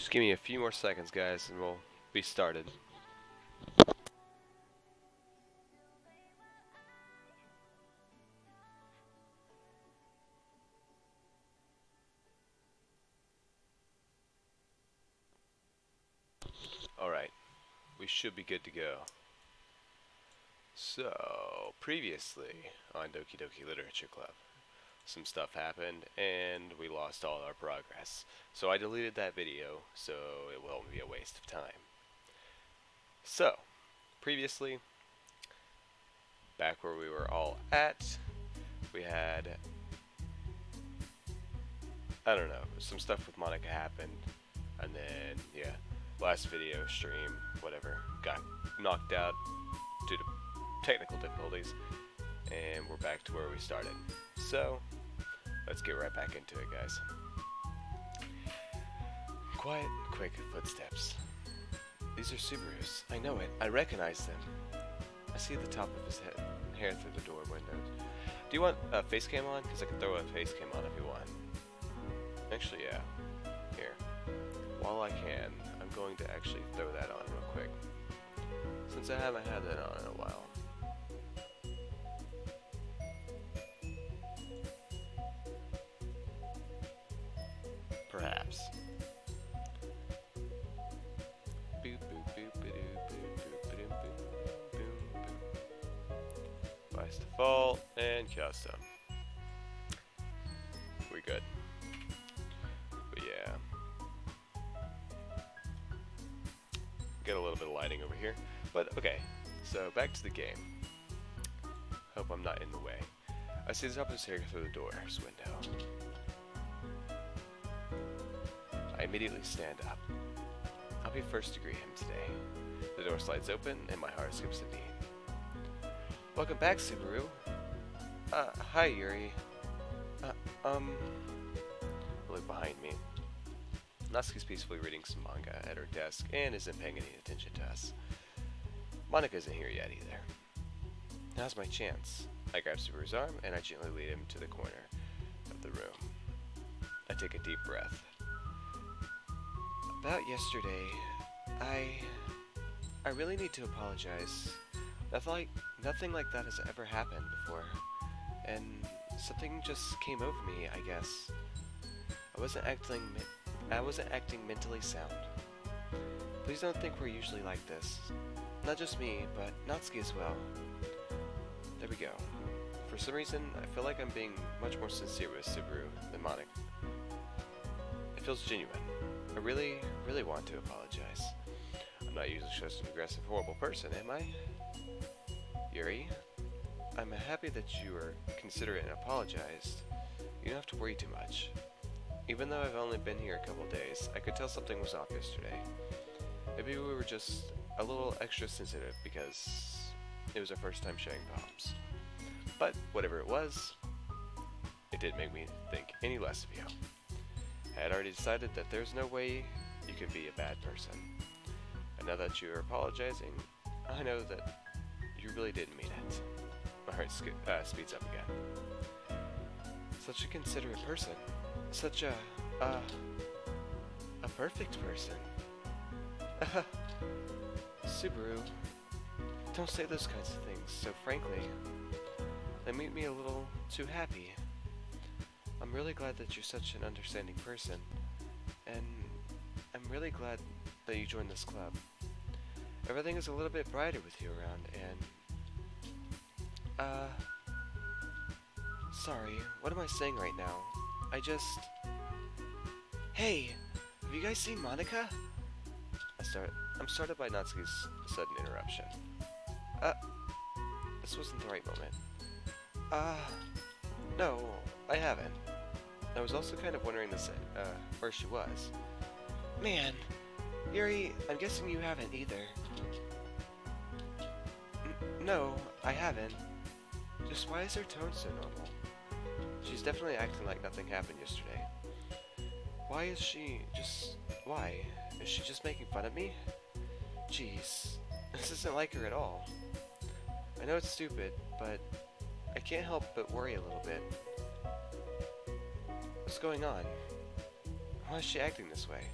Just give me a few more seconds, guys, and we'll be started. Alright, we should be good to go. So, previously on Doki Doki Literature Club, some stuff happened and we lost all our progress. So I deleted that video so it won't be a waste of time. So, previously, back where we were all at, we had, I don't know, some stuff with Monica happened, and then, yeah, last video, stream, whatever, got knocked out due to technical difficulties, and we're back to where we started. So, let's get right back into it, guys. Quiet, quick footsteps. These are Subarus. I know it. I recognize them. I see the top of his hair through the door windows. Do you want a face cam on? Because I can throw a face cam on if you want. Actually, yeah. Here. While I can, I'm going to actually throw that on real quick, since I haven't had that on in a while. Perhaps. Device default and custom. get a little bit of lighting over here. But okay, so back to the game. Hope I'm not in the way. I see the top of the staircase through the door's window. I immediately stand up. I'll be first to greet him today. The door slides open and my heart skips a beat. Welcome back, Subaru. Hi, Yuri. Look behind me. Natsuki's peacefully reading some manga at her desk and isn't paying any attention to us. Monika isn't here yet either. Now's my chance. I grab Subaru's arm and I gently lead him to the corner of the room. I take a deep breath. About yesterday, I really need to apologize. Nothing like that has ever happened before, and something just came over me, I guess. I wasn't acting mentally sound. Please don't think we're usually like this. Not just me, but Natsuki as well. There we go. For some reason, I feel like I'm being much more sincere with Subaru than Monika. It feels genuine. I really want to apologize. I'm not usually just an aggressive, horrible person, am I? Yuri, I'm happy that you are considerate and apologized. You don't have to worry too much. Even though I've only been here a couple days, I could tell something was off yesterday. Maybe we were just a little extra sensitive because it was our first time sharing poems. But whatever it was, it didn't make me think any less of you. I had already decided that there's no way you could be a bad person. And now that you are apologizing, I know that you really didn't mean it. My heart speeds up again. Such a considerate person. Such a perfect person. Subaru, don't say those kinds of things so frankly. They make me a little too happy. I'm really glad that you're such an understanding person, and I'm really glad that you joined this club. Everything is a little bit brighter with you around, and sorry, what am I saying right now? Hey, have you guys seen Monika? I'm started by Natsuki's sudden interruption. This wasn't the right moment. No, I haven't. I was also kind of wondering where she was. Man, Yuri, I'm guessing you haven't either. No, I haven't. Just why is her tone so normal? She's definitely acting like nothing happened yesterday. Why? Is she just making fun of me? Jeez, this isn't like her at all. I know it's stupid, but I can't help but worry a little bit. What's going on? Why is she acting this way?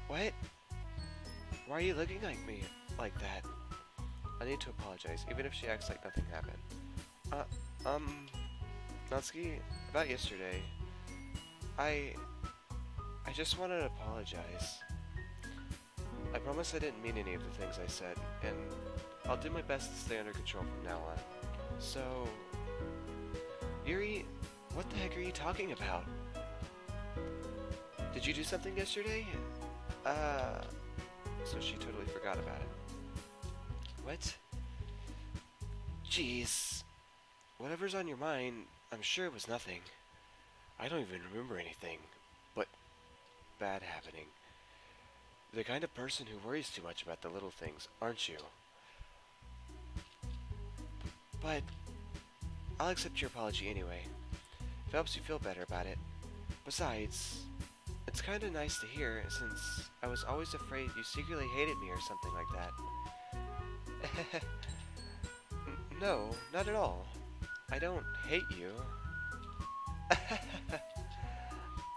What? Why are you looking like me like that? I need to apologize, even if she acts like nothing happened. Natsuki, about yesterday, I just wanted to apologize. I promise I didn't mean any of the things I said, and I'll do my best to stay under control from now on. So, Yuri, what the heck are you talking about? Did you do something yesterday? So she totally forgot about it. What? Jeez. Whatever's on your mind, I'm sure it was nothing. I don't even remember anything, but bad happening. The kind of person who worries too much about the little things, aren't you? But I'll accept your apology anyway. If it helps you feel better about it. Besides, it's kind of nice to hear, since I was always afraid you secretly hated me or something like that. No, not at all. I don't hate you.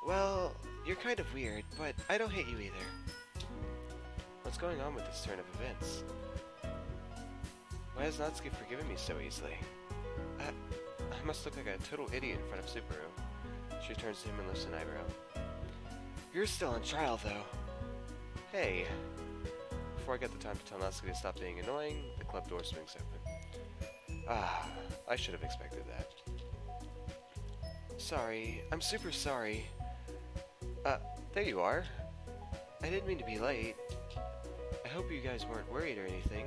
Well, you're kind of weird, but I don't hate you either. What's going on with this turn of events? Why has Natsuki forgiven me so easily? I must look like a total idiot in front of Subaru. She turns to him and lifts an eyebrow. You're still on trial, though. Hey. Before I get the time to tell Natsuki to stop being annoying, the club door swings open. I should have expected that. Sorry, I'm super sorry. There you are. I didn't mean to be late. I hope you guys weren't worried or anything.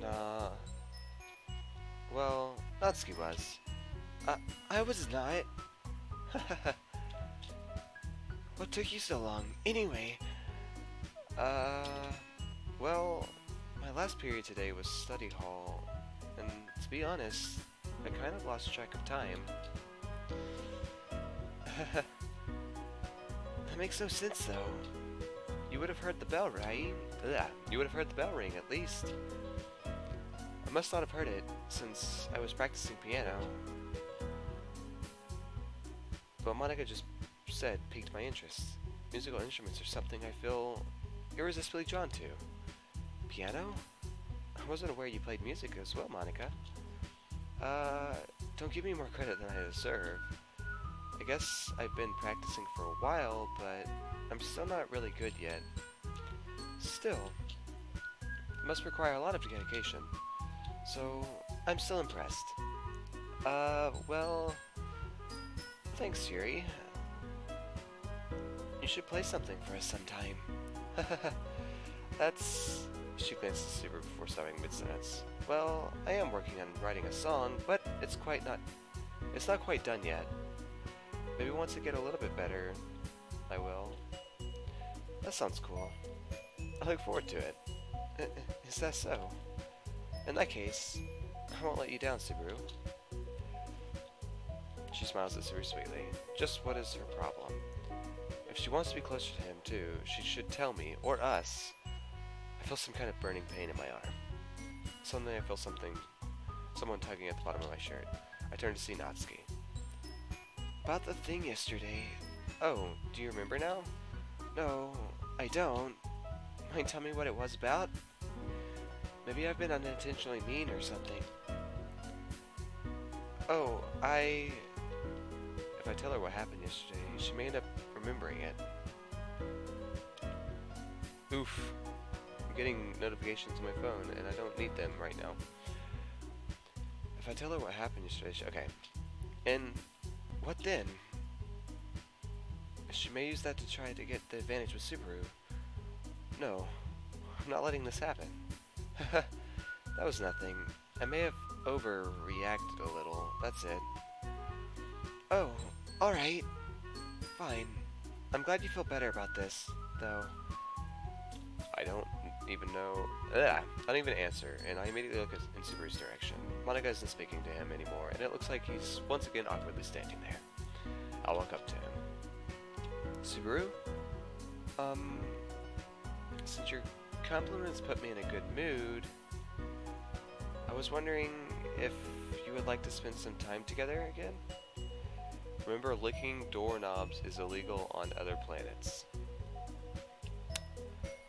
Nah. Well, Natsuki was. I was not. What took you so long? Anyway, well, my last period today was study hall, and to be honest, I kind of lost track of time. That makes no sense, though. You would have heard the bell, right? Ugh, you would have heard the bell ring, at least. I must not have heard it, since I was practicing piano. What Monica just said piqued my interest. Musical instruments are something I feel irresistibly drawn to. Piano? I wasn't aware you played music as well, Monica. Don't give me more credit than I deserve. I guess I've been practicing for a while, but I'm still not really good yet. Still, it must require a lot of dedication. So, I'm still impressed. Well, thanks, Yuri. You should play something for us sometime. That's... She glanced at Subaru before stopping mid-sentence. Well, I am working on writing a song, but it's not quite done yet. Maybe once I get a little bit better, I will. That sounds cool. I look forward to it. Is that so? In that case, I won't let you down, Subaru. She smiles at Subaru sweetly. Just what is her problem? If she wants to be closer to him, too, she should tell me, or us. I feel some kind of burning pain in my arm. Suddenly I feel someone tugging at the bottom of my shirt. I turn to see Natsuki. About the thing yesterday. Oh, do you remember now? No, I don't. Mind tell me what it was about? Maybe I've been unintentionally mean or something. Oh, if I tell her what happened yesterday, she may end up remembering it. Oof. I'm getting notifications on my phone, and I don't need them right now. If I tell her what happened yesterday, okay. And what then? She may use that to try to get the advantage with Subaru. No, I'm not letting this happen. That was nothing. I may have overreacted a little, that's it. Oh, alright. Fine. I'm glad you feel better about this, though. I don't even know... I don't even answer, and I immediately look in Subaru's direction. Monica isn't speaking to him anymore, and it looks like he's once again awkwardly standing there. I'll walk up to him. Subaru? Since your compliments put me in a good mood, I was wondering if you would like to spend some time together again? Remember, licking doorknobs is illegal on other planets.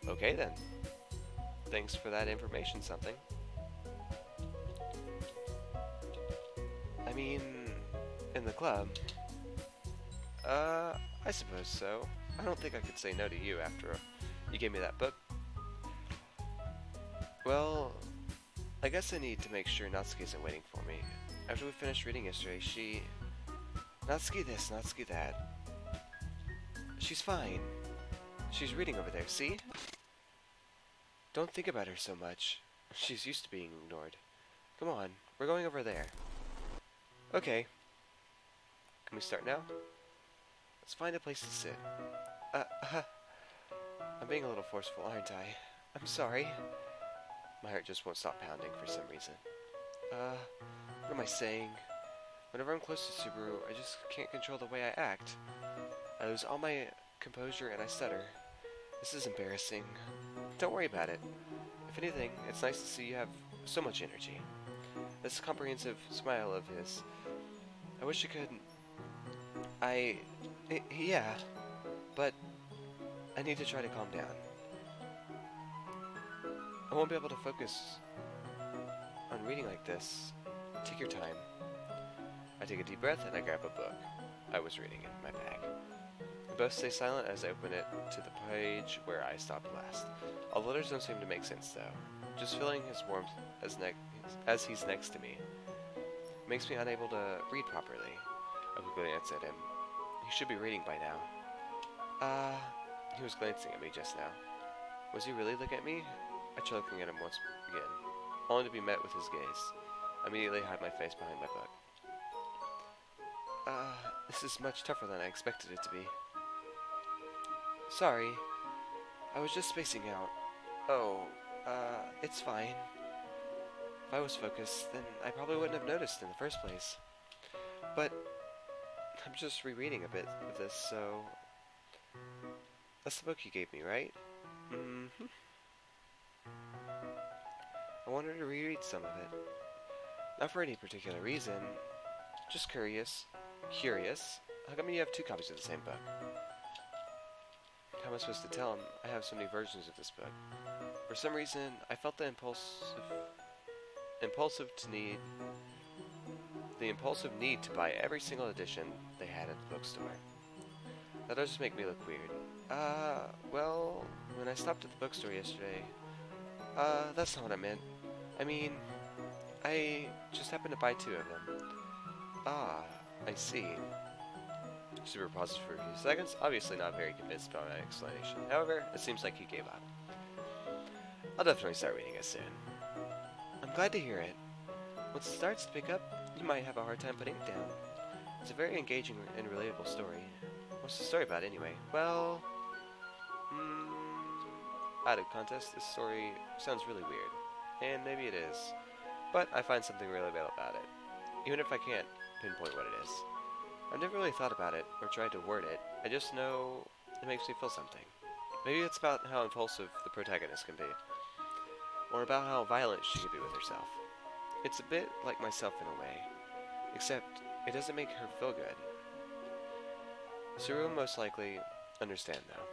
Okay then. Thanks for that information, something. I mean, in the club. I suppose so. I don't think I could say no to you after you gave me that book. Well, I guess I need to make sure Natsuki isn't waiting for me. After we finished reading yesterday, she... Natsuki this, Natsuki that. She's fine. She's reading over there, see? Don't think about her so much. She's used to being ignored. Come on, we're going over there. Okay. Can we start now? Let's find a place to sit. I'm being a little forceful, aren't I? I'm sorry. My heart just won't stop pounding for some reason. What am I saying? Whenever I'm close to Subaru, I just can't control the way I act. I lose all my composure and I stutter. This is embarrassing. Don't worry about it. If anything, it's nice to see you have so much energy. This comprehensive smile of his. I wish I could... yeah, but I need to try to calm down. I won't be able to focus on reading like this. Take your time. I take a deep breath and I grab a book. I was reading in my bag. We both stay silent as I open it to the page where I stopped last. All the letters don't seem to make sense though. Just feeling his warmth as he's next to me makes me unable to read properly. I quickly glance at him. He should be reading by now. He was glancing at me just now. Was he really looking at me? I tried looking at him once again, only to be met with his gaze. I immediately hid my face behind my book. This is much tougher than I expected it to be. Sorry. I was just spacing out. Oh, it's fine. If I was focused, then I probably wouldn't have noticed in the first place. But I'm just rereading a bit of this, so... That's the book you gave me, right? Mm-hmm. I wanted to reread some of it. Not for any particular reason. Just curious. Curious? How come you have 2 copies of the same book? How am I supposed to tell him I have so many versions of this book? For some reason, I felt the impulsive need to buy every single edition they had at the bookstore. That does just make me look weird. Well, when I stopped at the bookstore yesterday, that's not what I meant. I mean, I just happened to buy 2 of them. Ah, I see. Super pauses for a few seconds, obviously not very convinced by my explanation. However, it seems like he gave up. I'll definitely start reading it soon. I'm glad to hear it. Once it starts to pick up, you might have a hard time putting it down. It's a very engaging and relatable story. What's the story about anyway? Well, out of context, this story sounds really weird. And maybe it is. But I find something relatable about it. Even if I can't pinpoint what it is. I've never really thought about it, or tried to word it. I just know it makes me feel something. Maybe it's about how impulsive the protagonist can be. Or about how violent she can be with herself. It's a bit like myself in a way. Except, it doesn't make her feel good. Suru will most likely understand though.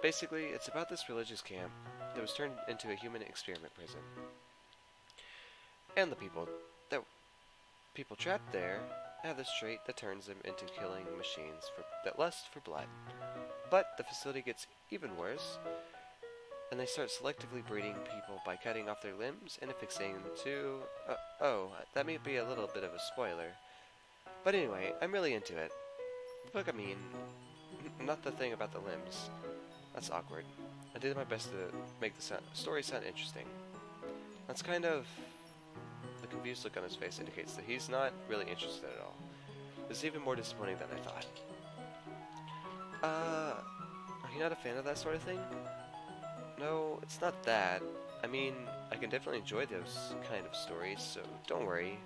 Basically, it's about this religious camp that was turned into a human experiment prison. And the people trapped there have this trait that turns them into killing machines that lust for blood. But the facility gets even worse, and they start selectively breeding people by cutting off their limbs and affixing them to... oh, that may be a little bit of a spoiler. But anyway, I'm really into it. The book, I mean, not the thing about the limbs. That's awkward. I did my best to make the story sound interesting. That's kind of... The confused look on his face indicates that he's not really interested at all. This is even more disappointing than I thought. Are you not a fan of that sort of thing? No, it's not that. I mean, I can definitely enjoy those kind of stories, so don't worry.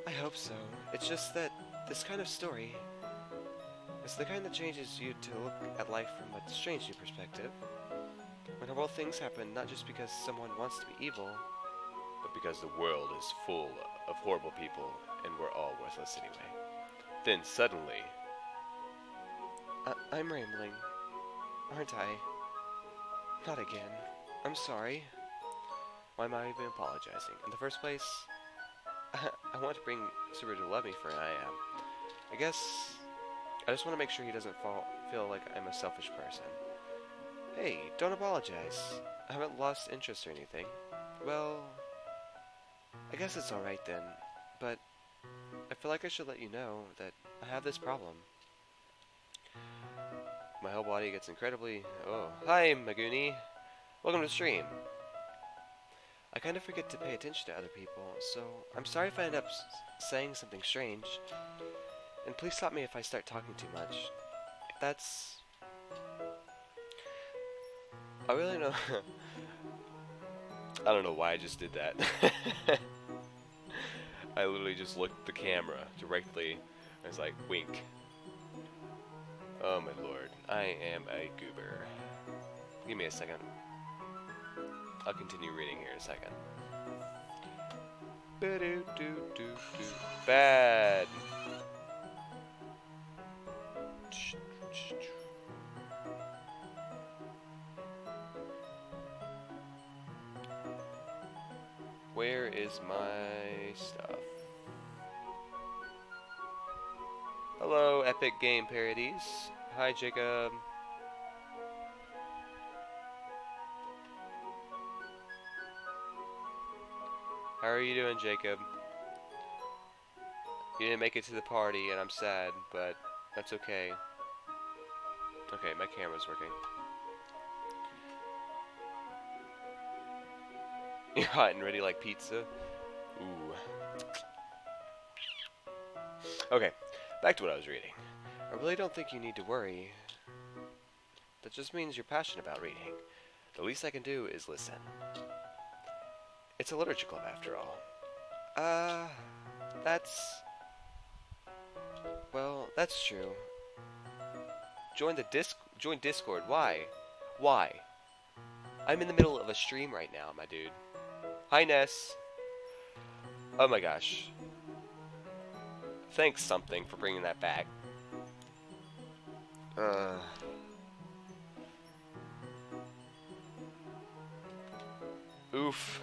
I hope so. It's just that this kind of story is the kind that changes you to look at life from a strange new perspective. When horrible things happen, not just because someone wants to be evil, but because the world is full of horrible people and we're all worthless anyway. Then suddenly... I'm rambling, aren't I? Not again. I'm sorry. Why am I even apologizing? In the first place, I want to bring Subaru to love me for who I am. I guess I just want to make sure he doesn't feel like I'm a selfish person. Hey, don't apologize. I haven't lost interest or anything. Well, I guess it's alright then, but I feel like I should let you know that I have this problem. My whole body gets incredibly... Oh, hi, Maguni. Welcome to the stream. I kind of forget to pay attention to other people, so I'm sorry if I end up saying something strange. And please stop me if I start talking too much. That's... I really know... I don't know why I just did that. I literally just looked at the camera directly. I was like, wink. Oh my lord, I am a goober. Give me a second. I'll continue reading here in a second. Bad. Where is my stuff? Hello, Epic Game Parodies. Hi, Jacob. How are you doing, Jacob? You didn't make it to the party, and I'm sad, but that's okay. Okay, my camera's working. You're hot and ready like pizza? Ooh. Okay, back to what I was reading. I really don't think you need to worry. That just means you're passionate about reading. The least I can do is listen. It's a literature club after all. Well, that's true. Join Discord. Why? Why? I'm in the middle of a stream right now, my dude. Hi, Ness. Oh my gosh. Thanks, something, for bringing that back. Oof.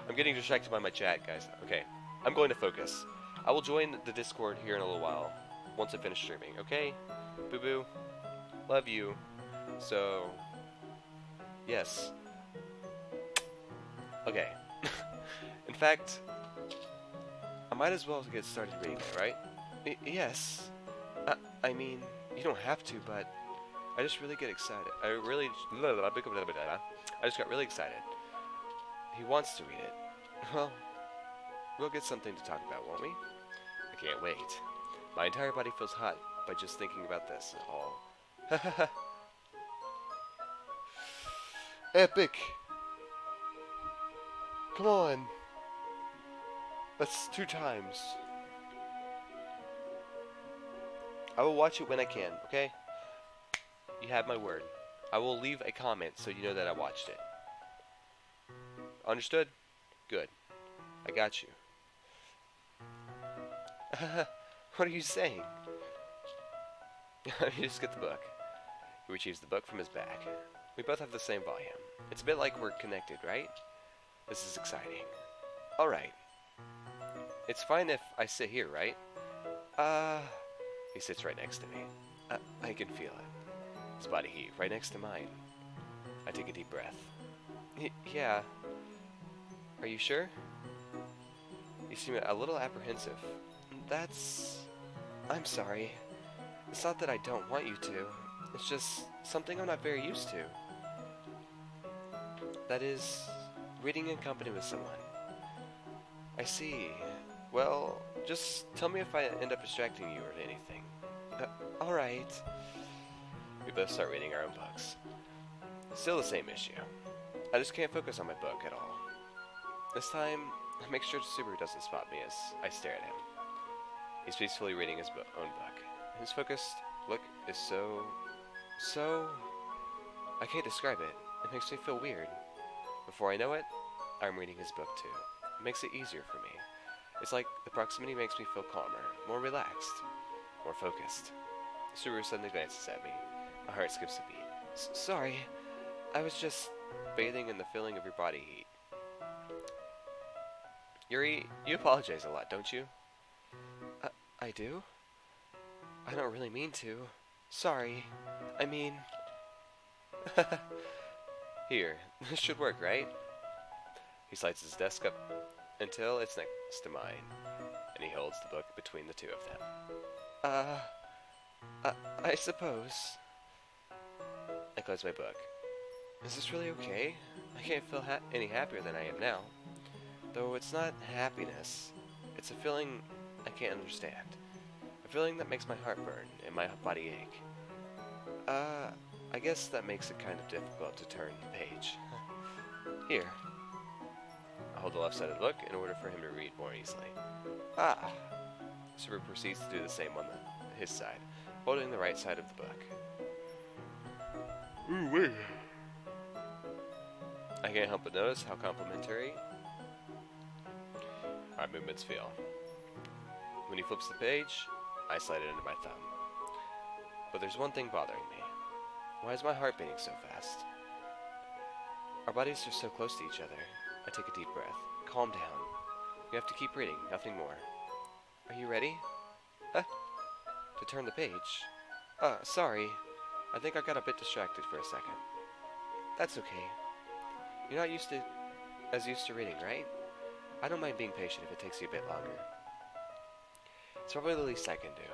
I'm getting distracted by my chat, guys. Okay. I'm going to focus. I will join the Discord here in a little while, once I finish streaming, okay? Boo-boo. Love you. So, yes. Okay. In fact, I might as well get started reading it, right? Yes. I mean, you don't have to, but I just really get excited. I just got really excited. He wants to read it. Well, we'll get something to talk about, won't we? I can't wait. My entire body feels hot by just thinking about this at all. Epic! Come on! That's 2 times. I will watch it when I can, okay? You have my word. I will leave a comment so you know that I watched it. Understood? Good. I got you. What are you saying? You just get the book. He retrieves the book from his bag. We both have the same volume. It's a bit like we're connected, right? This is exciting. Alright. It's fine if I sit here, right? He sits right next to me. I can feel it. His body heat right next to mine. I take a deep breath. Yeah. Are you sure? You seem a little apprehensive. I'm sorry. It's not that I don't want you to. It's just something I'm not very used to. That is, reading in company with someone. I see. Well, just tell me if I end up distracting you or anything. Alright. We both start reading our own books. Still the same issue. I just can't focus on my book at all. This time, I make sure Subaru doesn't spot me as I stare at him. He's peacefully reading his own book. His focused look is so... I can't describe it. It makes me feel weird. Before I know it, I'm reading his book too. It makes it easier for me. It's like the proximity makes me feel calmer, more relaxed, more focused. Subaru suddenly glances at me. My heart skips a beat. Sorry, I was just bathing in the feeling of your body heat. Yuri, you apologize a lot, don't you? I do? I don't really mean to. Sorry. I mean... Here, this should work, right? He slides his desk up until it's next to mine, and he holds the book between the two of them. I suppose. I close my book. Is this really okay? I can't feel any happier than I am now. Though it's not happiness. It's a feeling I can't understand. A feeling that makes my heart burn and my body ache. I guess that makes it kind of difficult to turn the page. Here. I hold the left-sided book in order for him to read more easily. Subaru proceeds to do the same on his side, holding the right side of the book. Ooh, wait. I can't help but notice how complimentary our movements feel. When he flips the page, I slide it under my thumb. But there's one thing bothering me. Why is my heart beating so fast? Our bodies are so close to each other. I take a deep breath. Calm down. You have to keep reading, nothing more. Are you ready? To turn the page. Sorry. I think I got a bit distracted for a second. That's okay. You're not used to reading, right? I don't mind being patient if it takes you a bit longer. It's probably the least I can do.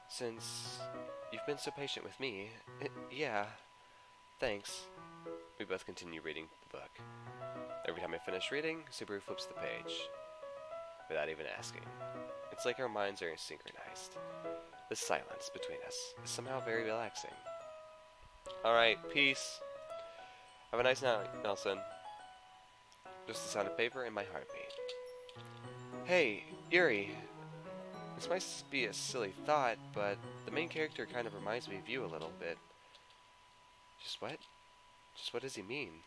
Since you've been so patient with me, yeah, thanks. We both continue reading the book. Every time I finish reading, Subaru flips the page, without even asking. It's like our minds are synchronized. The silence between us is somehow very relaxing. Alright, peace. Have a nice night, Nelson. Just the sound of paper and my heartbeat. Hey, Yuri. This might be a silly thought, but the main character kind of reminds me of you a little bit. Just what? Just what does he mean?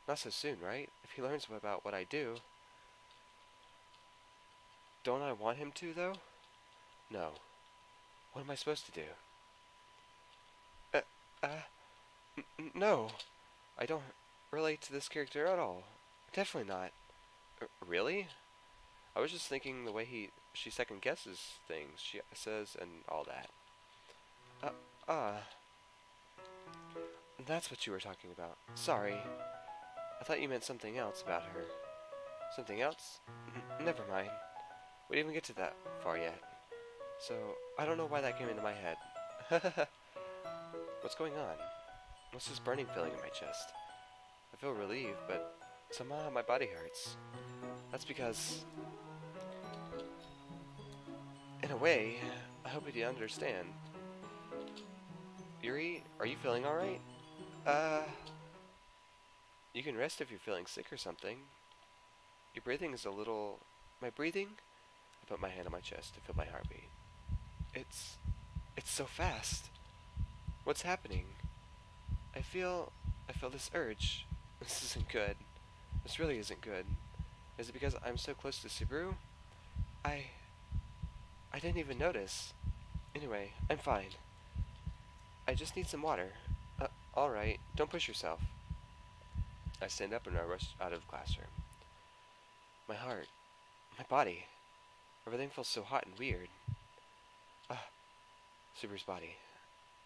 Not so soon, right? If he learns about what I do. Don't I want him to, though? No. What am I supposed to do? No. I don't relate to this character at all. Definitely not. Really? I was just thinking the way she second guesses things she says and all that. That's what you were talking about. Sorry. I thought you meant something else about her. Something else? Never mind. We didn't even get to that far yet. So, I don't know why that came into my head. What's going on? What's this burning feeling in my chest? I feel relieved, but somehow my body hurts. That's because... in a way, I hope you understand. Yuri, are you feeling alright? You can rest if you're feeling sick or something. Your breathing is a little... My breathing? I put my hand on my chest to feel my heartbeat. It's so fast. What's happening? I feel this urge. This isn't good. This really isn't good. Is it because I'm so close to Subaru? I didn't even notice. Anyway, I'm fine. I just need some water. Alright, don't push yourself. I stand up and I rush out of the classroom. My heart, my body, everything feels so hot and weird. Subaru's body.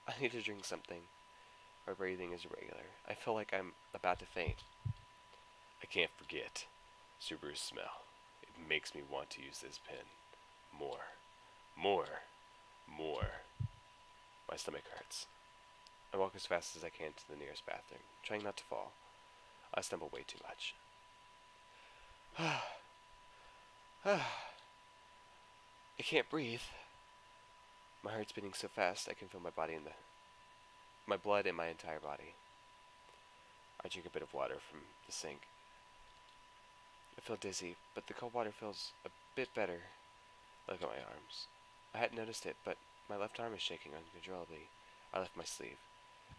I need to drink something. My breathing is irregular. I feel like I'm about to faint. I can't forget Subaru's smell. It makes me want to use this pen. More. More. More. My stomach hurts. I walk as fast as I can to the nearest bathroom, trying not to fall. I stumble way too much. I can't breathe. My heart's beating so fast I can feel my blood in my entire body. I drink a bit of water from the sink. I feel dizzy, but the cold water feels a bit better. I look at my arms. I hadn't noticed it, but my left arm is shaking uncontrollably. I lift my sleeve.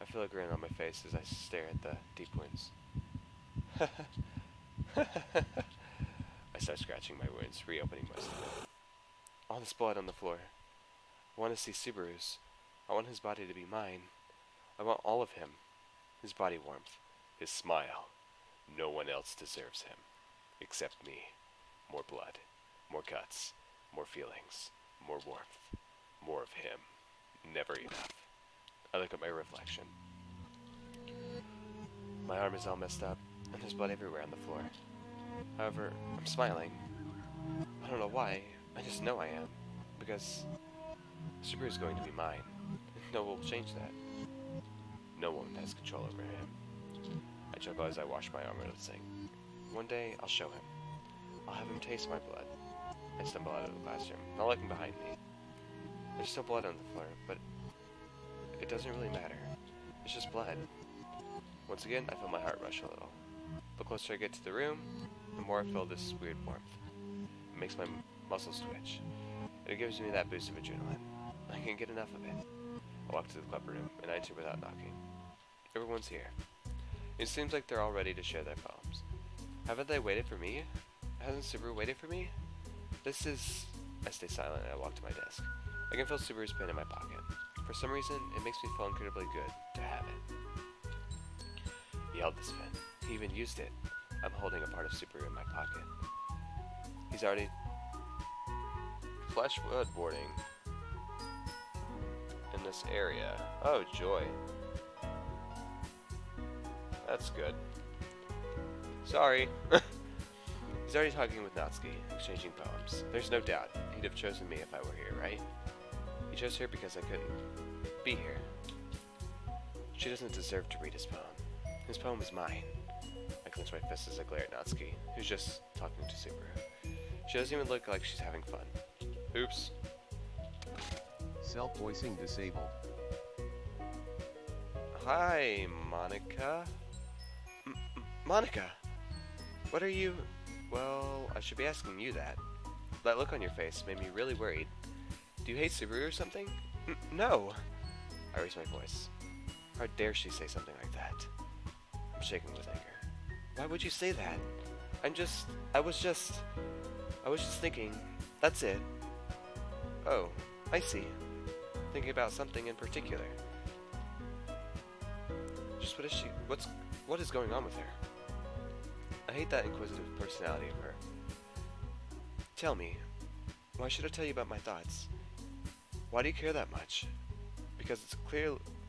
I feel a grin on my face as I stare at the deep wounds. I start scratching my wounds, reopening most of it. All this blood on the floor. I want to see Subaru's. I want his body to be mine. I want all of him. His body warmth. His smile. No one else deserves him. Except me. More blood. More guts. More feelings. More warmth. More of him. Never enough. I look at my reflection. My arm is all messed up, and there's blood everywhere on the floor. However, I'm smiling. I don't know why, I just know I am. Because Subaru is going to be mine. No one will change that. No one has control over him. I chuckle as I wash my arm out of the sink. One day, I'll show him. I'll have him taste my blood. I stumble out of the classroom, not looking behind me. There's still blood on the floor, but it doesn't really matter. It's just blood. Once again, I feel my heart rush a little. The closer I get to the room, the more I feel this weird warmth. It makes my muscles twitch. And it gives me that boost of adrenaline. I can't get enough of it. I walk to the club room and I enter without knocking. Everyone's here. It seems like they're all ready to share their poems. Haven't they waited for me? Hasn't Subaru waited for me? This is... I stay silent and I walk to my desk. I can feel Subaru's pen in my pocket. For some reason, it makes me feel incredibly good to have it. He held this pen. He even used it. I'm holding a part of Subaru in my pocket. He's already... flesh woodboarding in this area. Oh, joy. That's good. Sorry. He's already talking with Natsuki, exchanging poems. There's no doubt he'd have chosen me if I were here, right? He chose her because I couldn't be here. She doesn't deserve to read his poem. His poem is mine. I clench my fist as I glare at Natsuki, who's just talking to Subaru. She doesn't even look like she's having fun. Oops. Self-voicing disabled. Hi, Monica. Monica! What are you... Well, I should be asking you that. That look on your face made me really worried. Do you hate Subaru or something? No! I raise my voice. How dare she say something like that? I'm shaking with anger. Why would you say that? I was just thinking. That's it. Oh, I see. Thinking about something in particular. Just what is going on with her? I hate that inquisitive personality of her. Tell me, why should I tell you about my thoughts? Why do you care that much? Because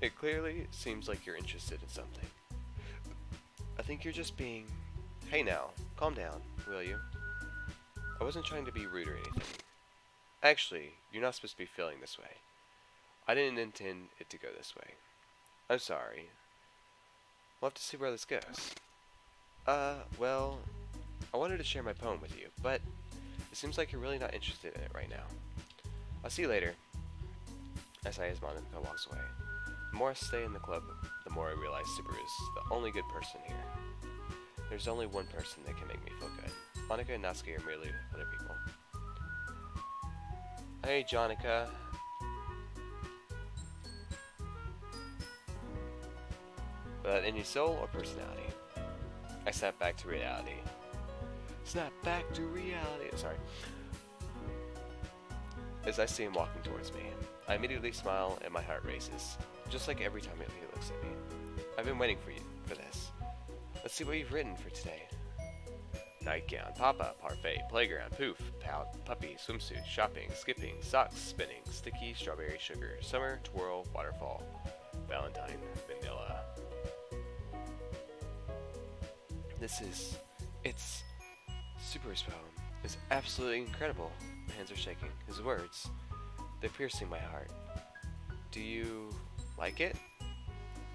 it clearly seems like you're interested in something. I think you're just being... Hey now, calm down, will you? I wasn't trying to be rude or anything. Actually, you're not supposed to be feeling this way. I didn't intend it to go this way. I'm sorry. We'll have to see where this goes. Well, I wanted to share my poem with you, but it seems like you're really not interested in it right now. I'll see you later. As Monica walks away. The more I stay in the club, the more I realize Subaru is the only good person here. There's only one person that can make me feel good. Monica and Natsuki are merely other people. Hey, Jonica. Without any soul or personality. I snap back to reality. Snap back to reality. Sorry. As I see him walking towards me, I immediately smile and my heart races, just like every time he looks at me. I've been waiting for you for this. Let's see what you've written for today. Nightgown, papa, parfait, playground, poof, pout, puppy, swimsuit, shopping, skipping, socks, spinning, sticky, strawberry, sugar, summer, twirl, waterfall, Valentine, vanilla. It's Subaru's poem. It's absolutely incredible. My hands are shaking. His words, they're piercing my heart. Do you like it,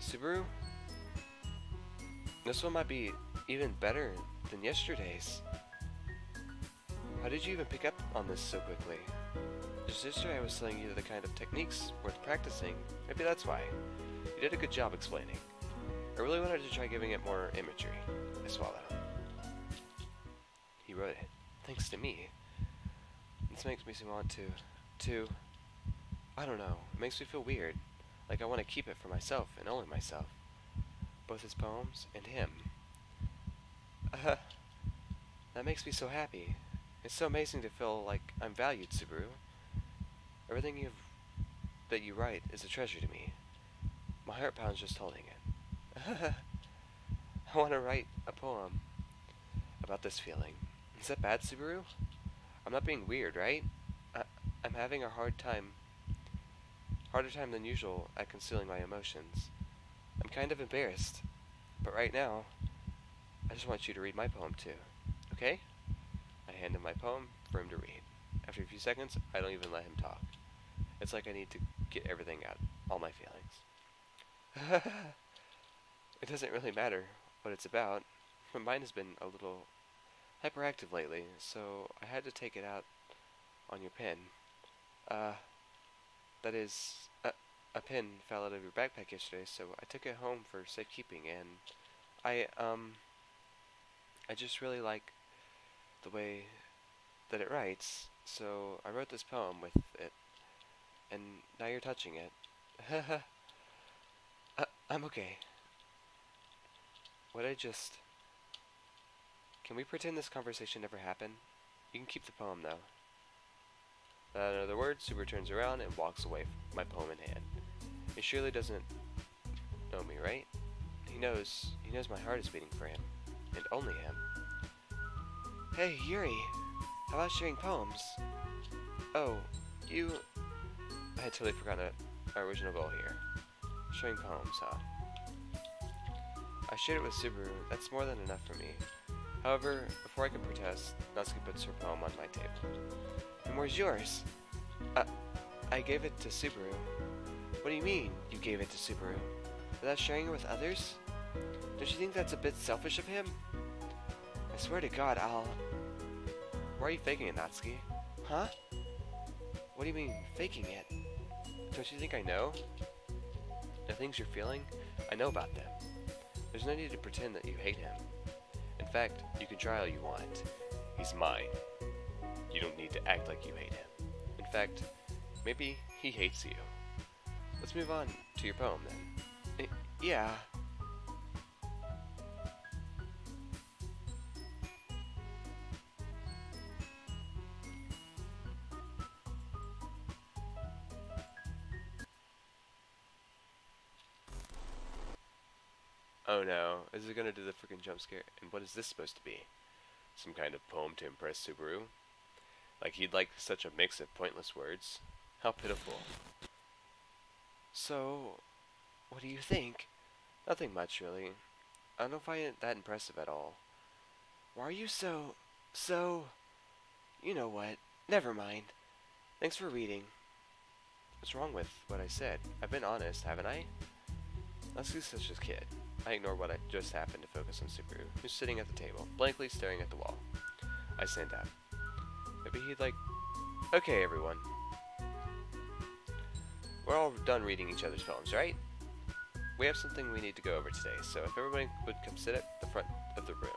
Subaru? This one might be even better than yesterday's. How did you even pick up on this so quickly? Just yesterday I was telling you the kind of techniques worth practicing. Maybe that's why. You did a good job explaining. I really wanted to try giving it more imagery. I swallow. He wrote it. Thanks to me. This makes me want to... I don't know. It makes me feel weird. Like I want to keep it for myself and only myself. Both his poems and him. That makes me so happy. It's so amazing to feel like I'm valued, Subaru. Everything that you write is a treasure to me. My heart pounds just holding it. I want to write a poem about this feeling. Is that bad, Subaru? I'm not being weird, right? I'm having a harder time than usual at concealing my emotions. I'm kind of embarrassed, but right now, I just want you to read my poem too, okay? I hand him my poem for him to read. After a few seconds, I don't even let him talk. It's like I need to get everything out, all my feelings. It doesn't really matter what it's about. My mind has been a little hyperactive lately, so I had to take it out on your pen. That is, a pen fell out of your backpack yesterday, so I took it home for safekeeping, and I just really like the way that it writes, so I wrote this poem with it, and now you're touching it. I'm okay. Can we pretend this conversation never happened? You can keep the poem, though. Without another word, Subaru turns around and walks away, my poem in hand. He surely doesn't know me, right? He knows my heart is beating for him, and only him. Hey, Yuri, how about sharing poems? Oh, I had totally forgotten our original goal here. Sharing poems, huh? I shared it with Subaru. That's more than enough for me. However, before I can protest, Natsuki puts her poem on my table. And where's yours? I gave it to Subaru. What do you mean, you gave it to Subaru? Without sharing it with others? Don't you think that's a bit selfish of him? I swear to God, I'll... Why are you faking it, Natsuki? Huh? What do you mean, faking it? Don't you think I know? The things you're feeling, I know about them. There's no need to pretend that you hate him. In fact, you can try all you want. He's mine. You don't need to act like you hate him. In fact, maybe he hates you. Let's move on to your poem then. Yeah. Oh no, is it gonna do the freaking jump scare? And what is this supposed to be? Some kind of poem to impress Subaru? Like he'd like such a mix of pointless words? How pitiful. So, what do you think? Nothing much, really. I don't find it that impressive at all. Why are you so... You know what? Never mind. Thanks for reading. What's wrong with what I said? I've been honest, haven't I? Natsuki's such a kid. I ignore what just happened to focus on Subaru, who's sitting at the table, blankly staring at the wall. I stand up. Maybe he'd like... Okay, everyone. We're all done reading each other's poems, right? We have something we need to go over today, so if everybody would come sit at the front of the room.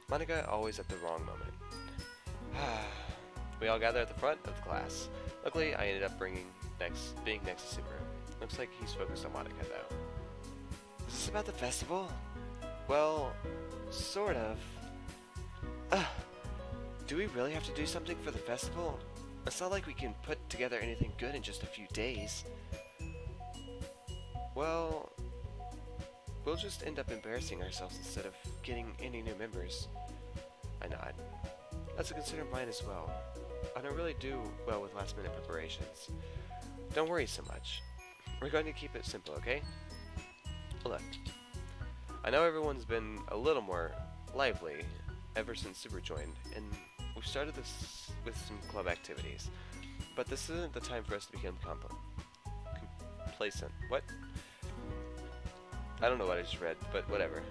Monica always at the wrong moment. We all gather at the front of the class. Luckily, I ended up being next to Subaru. Looks like he's focused on Monica, though. Is this about the festival? Well, sort of. Do we really have to do something for the festival? It's not like we can put together anything good in just a few days. Well, we'll just end up embarrassing ourselves instead of getting any new members. I nod. That's a concern of mine as well. I don't really do well with last-minute preparations. Don't worry so much. We're going to keep it simple, okay? Look, I know everyone's been a little more lively ever since Super joined, and we've started this with some club activities, but this isn't the time for us to become complacent. What? I don't know what I just read, but whatever.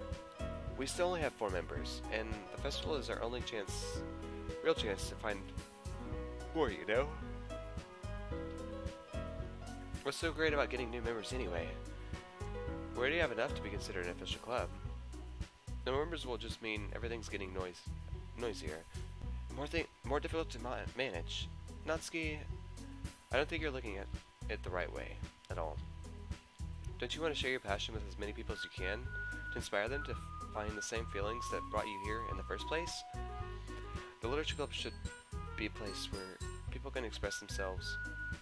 We still only have 4 members, and the festival is our only real chance to find more, you know? What's so great about getting new members anyway? We already have enough to be considered an official club. The members will just mean everything's getting noisier. More difficult to manage. Natsuki, I don't think you're looking at it the right way at all. Don't you want to share your passion with as many people as you can, to inspire them to find the same feelings that brought you here in the first place? The literature club should be a place where people can express themselves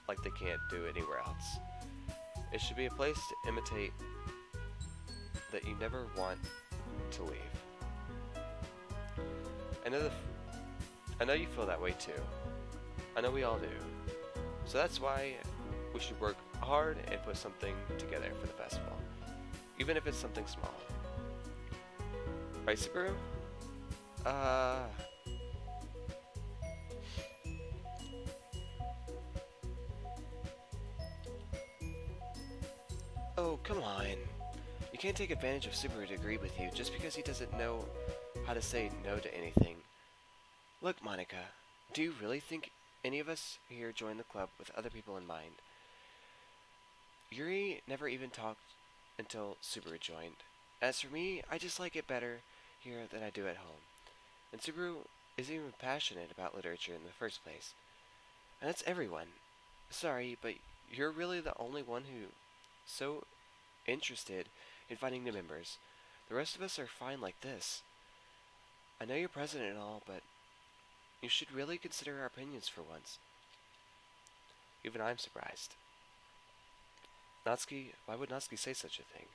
like they can't do anywhere else. It should be a place to imitate that you never want to leave. I know you feel that way too. I know we all do. So that's why we should work hard and put something together for the festival, even if it's something small. Right, Subaru? Oh, come on. You can't take advantage of Subaru to agree with you just because he doesn't know how to say no to anything. Look, Monica, do you really think any of us here joined the club with other people in mind? Yuri never even talked until Subaru joined. As for me, I just like it better here than I do at home. And Subaru isn't even passionate about literature in the first place. And that's everyone. Sorry, but you're really the only one who's so interested in finding new members. The rest of us are fine like this. I know you're president and all, but you should really consider our opinions for once. Even I'm surprised. Natsuki, why would Natsuki say such a thing?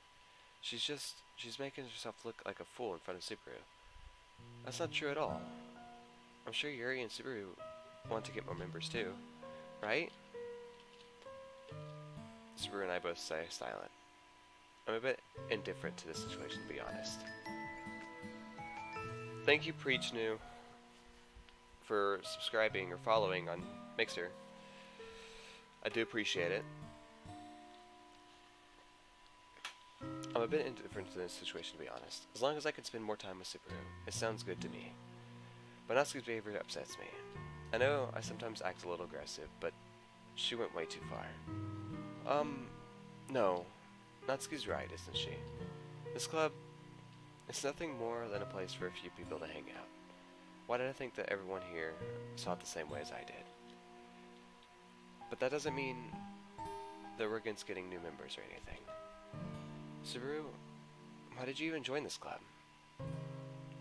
She's making herself look like a fool in front of Subaru. That's not true at all. I'm sure Yuri and Subaru want to get more members too, right? Subaru and I both stay silent. I'm a bit indifferent to this situation, to be honest. Thank you, Preachnu, for subscribing or following on Mixer. I do appreciate it. I'm a bit indifferent to this situation, to be honest. As long as I can spend more time with Subaru, it sounds good to me. But Natsuki's behavior upsets me. I know I sometimes act a little aggressive, but she went way too far. No. Natsuki's right, isn't she? This club, it's nothing more than a place for a few people to hang out. Why did I think that everyone here saw it the same way as I did? But that doesn't mean that we're against getting new members or anything. Subaru, why did you even join this club?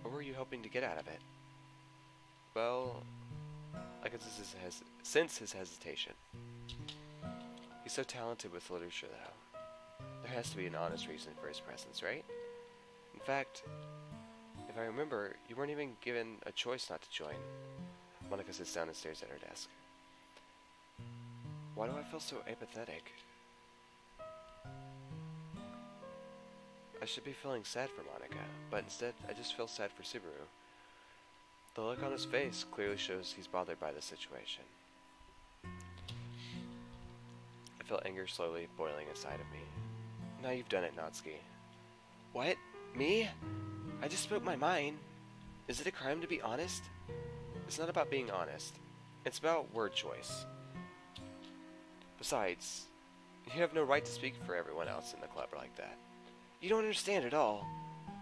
What were you hoping to get out of it? Well, I can sense his hesitation. He's so talented with literature, though. There has to be an honest reason for his presence, right? In fact, if I remember, you weren't even given a choice not to join. Monica sits down and stares at her desk. Why do I feel so apathetic? I should be feeling sad for Monica, but instead I just feel sad for Subaru. The look on his face clearly shows he's bothered by the situation. I feel anger slowly boiling inside of me. Now you've done it, Natsuki. What? Me? I just spoke my mind. Is it a crime to be honest? It's not about being honest. It's about word choice. Besides, you have no right to speak for everyone else in the club like that. You don't understand at all.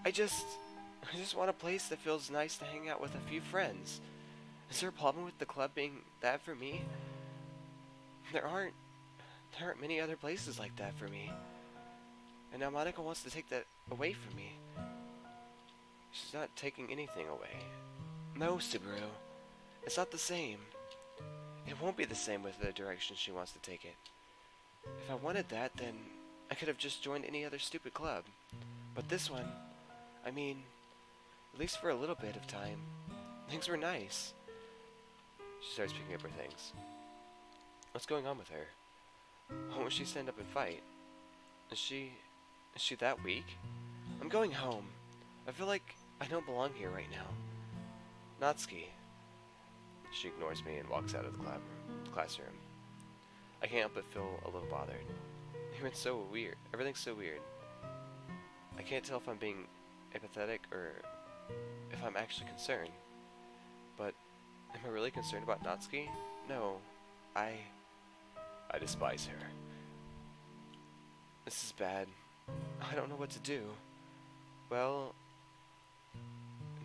I just want a place that feels nice to hang out with a few friends. Is there a problem with the club being that for me? There aren't many other places like that for me. And now Monica wants to take that away from me. She's not taking anything away. No, Subaru. It's not the same. It won't be the same with the direction she wants to take it. If I wanted that, then I could have just joined any other stupid club. But this one, I mean, at least for a little bit of time, things were nice. She starts picking up her things. What's going on with her? Why won't she stand up and fight? Is she that weak? I'm going home. I feel like I don't belong here right now. Natsuki. She ignores me and walks out of the classroom. I can't help but feel a little bothered. It's so weird. Everything's so weird. I can't tell if I'm being apathetic or if I'm actually concerned. But am I really concerned about Natsuki? No. I despise her. This is bad. I don't know what to do. Well,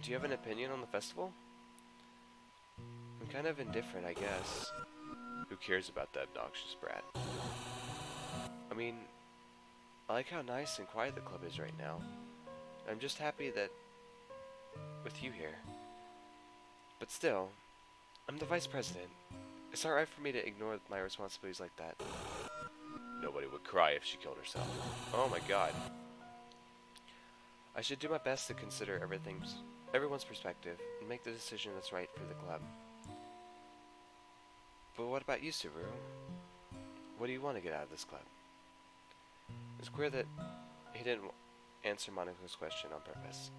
do you have an opinion on the festival? I'm kind of indifferent, I guess. Who cares about that obnoxious brat? I mean, I like how nice and quiet the club is right now. I'm just happy that with you here. But still, I'm the vice president. It's not right for me to ignore my responsibilities like that. Nobody would cry if she killed herself. Oh my god. I should do my best to consider everyone's perspective and make the decision that's right for the club. But what about you, Subaru? What do you want to get out of this club? It's clear that he didn't answer Monika's question on purpose.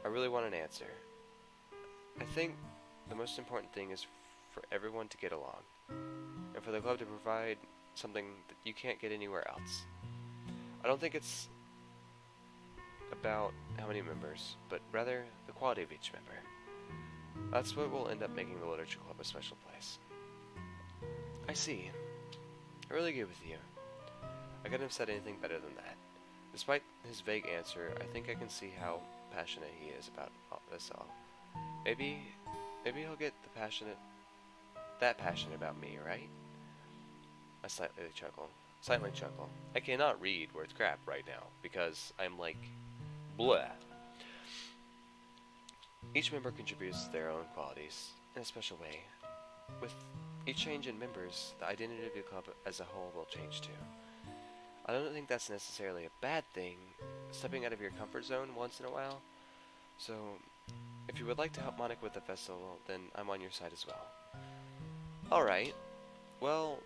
I really want an answer. I think the most important thing is for everyone to get along, and for the club to provide something that you can't get anywhere else. I don't think it's about how many members, but rather the quality of each member. That's what will end up making the literature club a special place. I see. I really agree with you. I couldn't have said anything better than that. Despite his vague answer, I think I can see how passionate he is about this all. Maybe he'll get that passionate about me, right? I slightly chuckle. I cannot read words crap right now, because I'm like, bleh. Each member contributes their own qualities in a special way. With each change in members, the identity of the club as a whole will change too. I don't think that's necessarily a bad thing, stepping out of your comfort zone once in a while. So, if you would like to help Monica with the festival, then I'm on your side as well. Alright, well,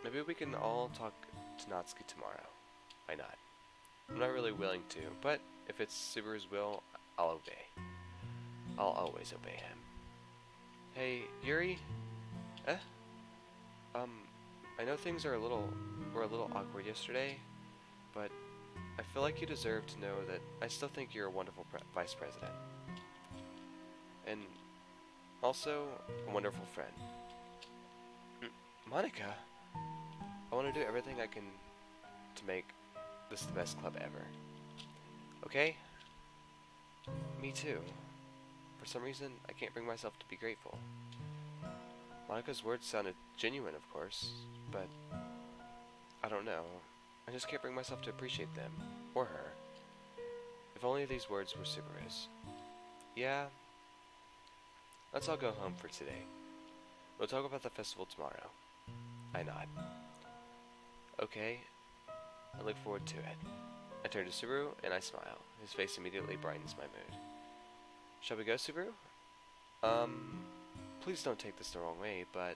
maybe we can all talk to Natsuki tomorrow. Why not? I'm not really willing to, but if it's Subaru's will, I'll obey. I'll always obey him. Hey, Yuri? I know things were a little awkward yesterday, but I feel like you deserve to know that I still think you're a wonderful vice president. And also a wonderful friend. Monica, I want to do everything I can to make this the best club ever. Okay? Me too. For some reason, I can't bring myself to be grateful. Monica's words sounded genuine, of course, but I don't know. I just can't bring myself to appreciate them, or her. If only these words were Subaru's. Yeah, let's all go home for today. We'll talk about the festival tomorrow. I nod. Okay, I look forward to it. I turn to Subaru and I smile. His face immediately brightens my mood. Shall we go, Subaru? Please don't take this the wrong way, but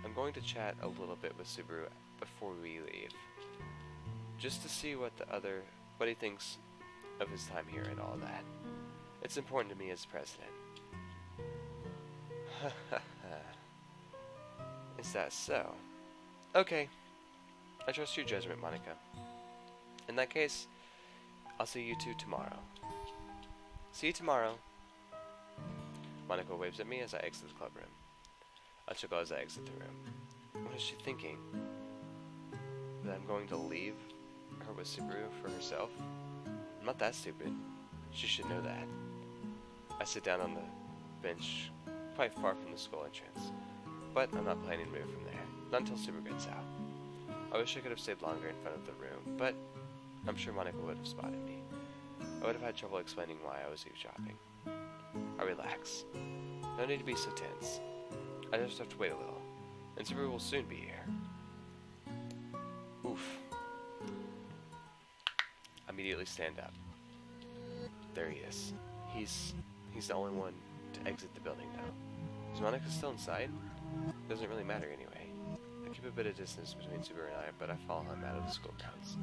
I'm going to chat a little bit with Subaru before we leave. Just to see what he thinks of his time here and all that. It's important to me as president. Is that so? Okay. I trust your judgment, Monica. In that case, I'll see you two tomorrow. See you tomorrow. Monica waves at me as I exit the club room. I chuckle as I exit the room. What is she thinking? That I'm going to leave her with Subaru for herself? I'm not that stupid. She should know that. I sit down on the bench, quite far from the school entrance. But I'm not planning to move from there. Not until Subaru gets out. I wish I could have stayed longer in front of the room, but I'm sure Monica would have spotted me. I would have had trouble explaining why I was eavesdropping. I relax. No need to be so tense. I just have to wait a little, and Subaru will soon be here. Oof. I immediately stand up. There he is. He's the only one to exit the building now. Is Monica still inside? Doesn't really matter anyway. I keep a bit of distance between Subaru and I, but I follow him out of the school grounds.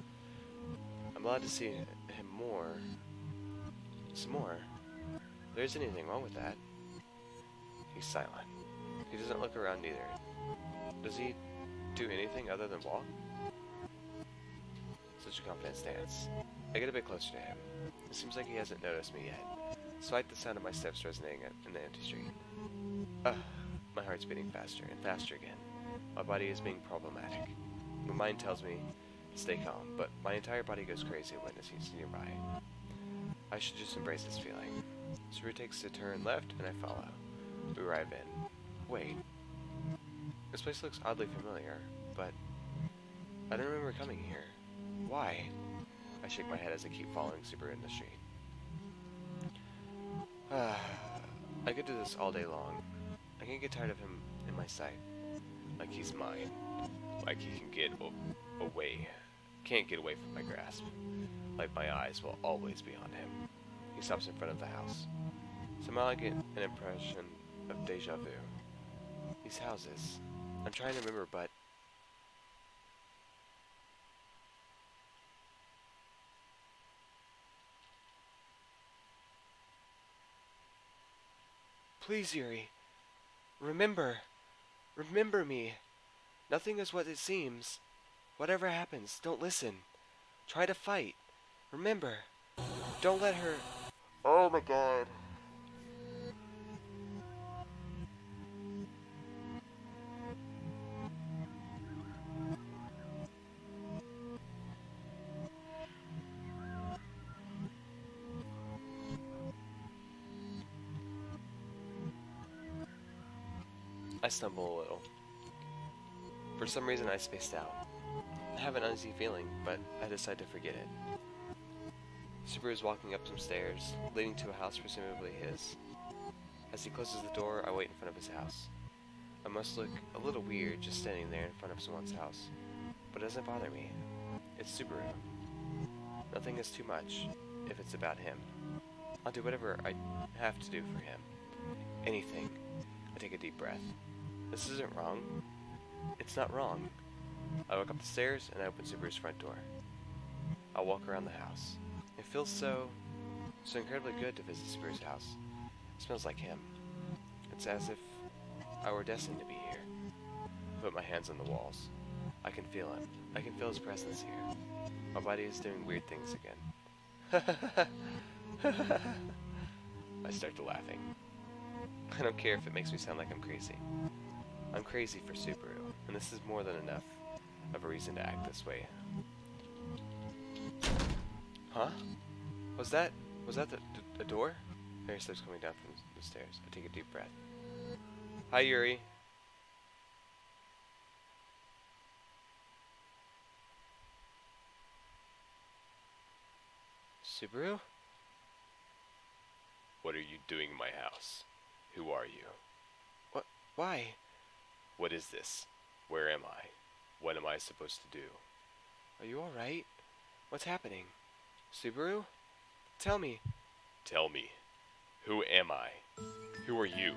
I'm allowed to see him some more. There isn't anything wrong with that. He's silent. He doesn't look around either. Does he do anything other than walk? Such a confident stance. I get a bit closer to him. It seems like he hasn't noticed me yet, despite the sound of my steps resonating in the empty street. My heart's beating faster and faster again. My body is being problematic. My mind tells me to stay calm, but my entire body goes crazy when he's nearby. I should just embrace this feeling. Subaru takes a turn left, and I follow. We arrive in. Wait. This place looks oddly familiar, but I don't remember coming here. Why? I shake my head as I keep following Subaru in the street. I could do this all day long. I can't get tired of him in my sight. Like he's mine. Like he can get away. Can't get away from my grasp. Like my eyes will always be on him. He stops in front of the house. Somehow I get an impression of deja vu. These houses. I'm trying to remember, but please, Yuri. Remember. Remember me. Nothing is what it seems. Whatever happens, don't listen. Try to fight. Remember. Don't let her... Oh my god. I stumble a little. For some reason I spaced out. I have an uneasy feeling, but I decide to forget it. Subaru is walking up some stairs, leading to a house presumably his. As he closes the door, I wait in front of his house. I must look a little weird just standing there in front of someone's house, but it doesn't bother me. It's Subaru. Nothing is too much if it's about him. I'll do whatever I have to do for him. Anything. I take a deep breath. This isn't wrong. It's not wrong. I walk up the stairs and I open Subaru's front door. I walk around the house. It feels so incredibly good to visit Subaru's house. It smells like him. It's as if I were destined to be here. I put my hands on the walls. I can feel him. I can feel his presence here. My body is doing weird things again. I start to laughing. I don't care if it makes me sound like I'm crazy. I'm crazy for Subaru, and this is more than enough of a reason to act this way. Huh? Was that the door? There are steps coming down from the stairs. I take a deep breath. Hi, Yuri. Subaru? What are you doing in my house? Who are you? What? Why? What is this? Where am I? What am I supposed to do? Are you alright? What's happening? Subaru? Tell me. Tell me. Who am I? Who are you?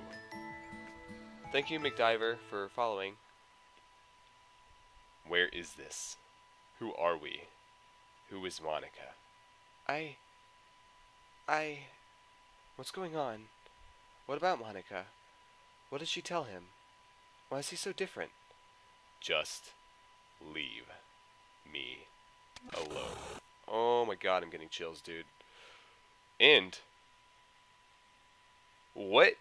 Thank you, McDiver, for following. Where is this? Who are we? Who is Monica? What's going on? What about Monica? What did she tell him? Why is he so different? Just leave me alone. Oh my god, I'm getting chills, dude. And what?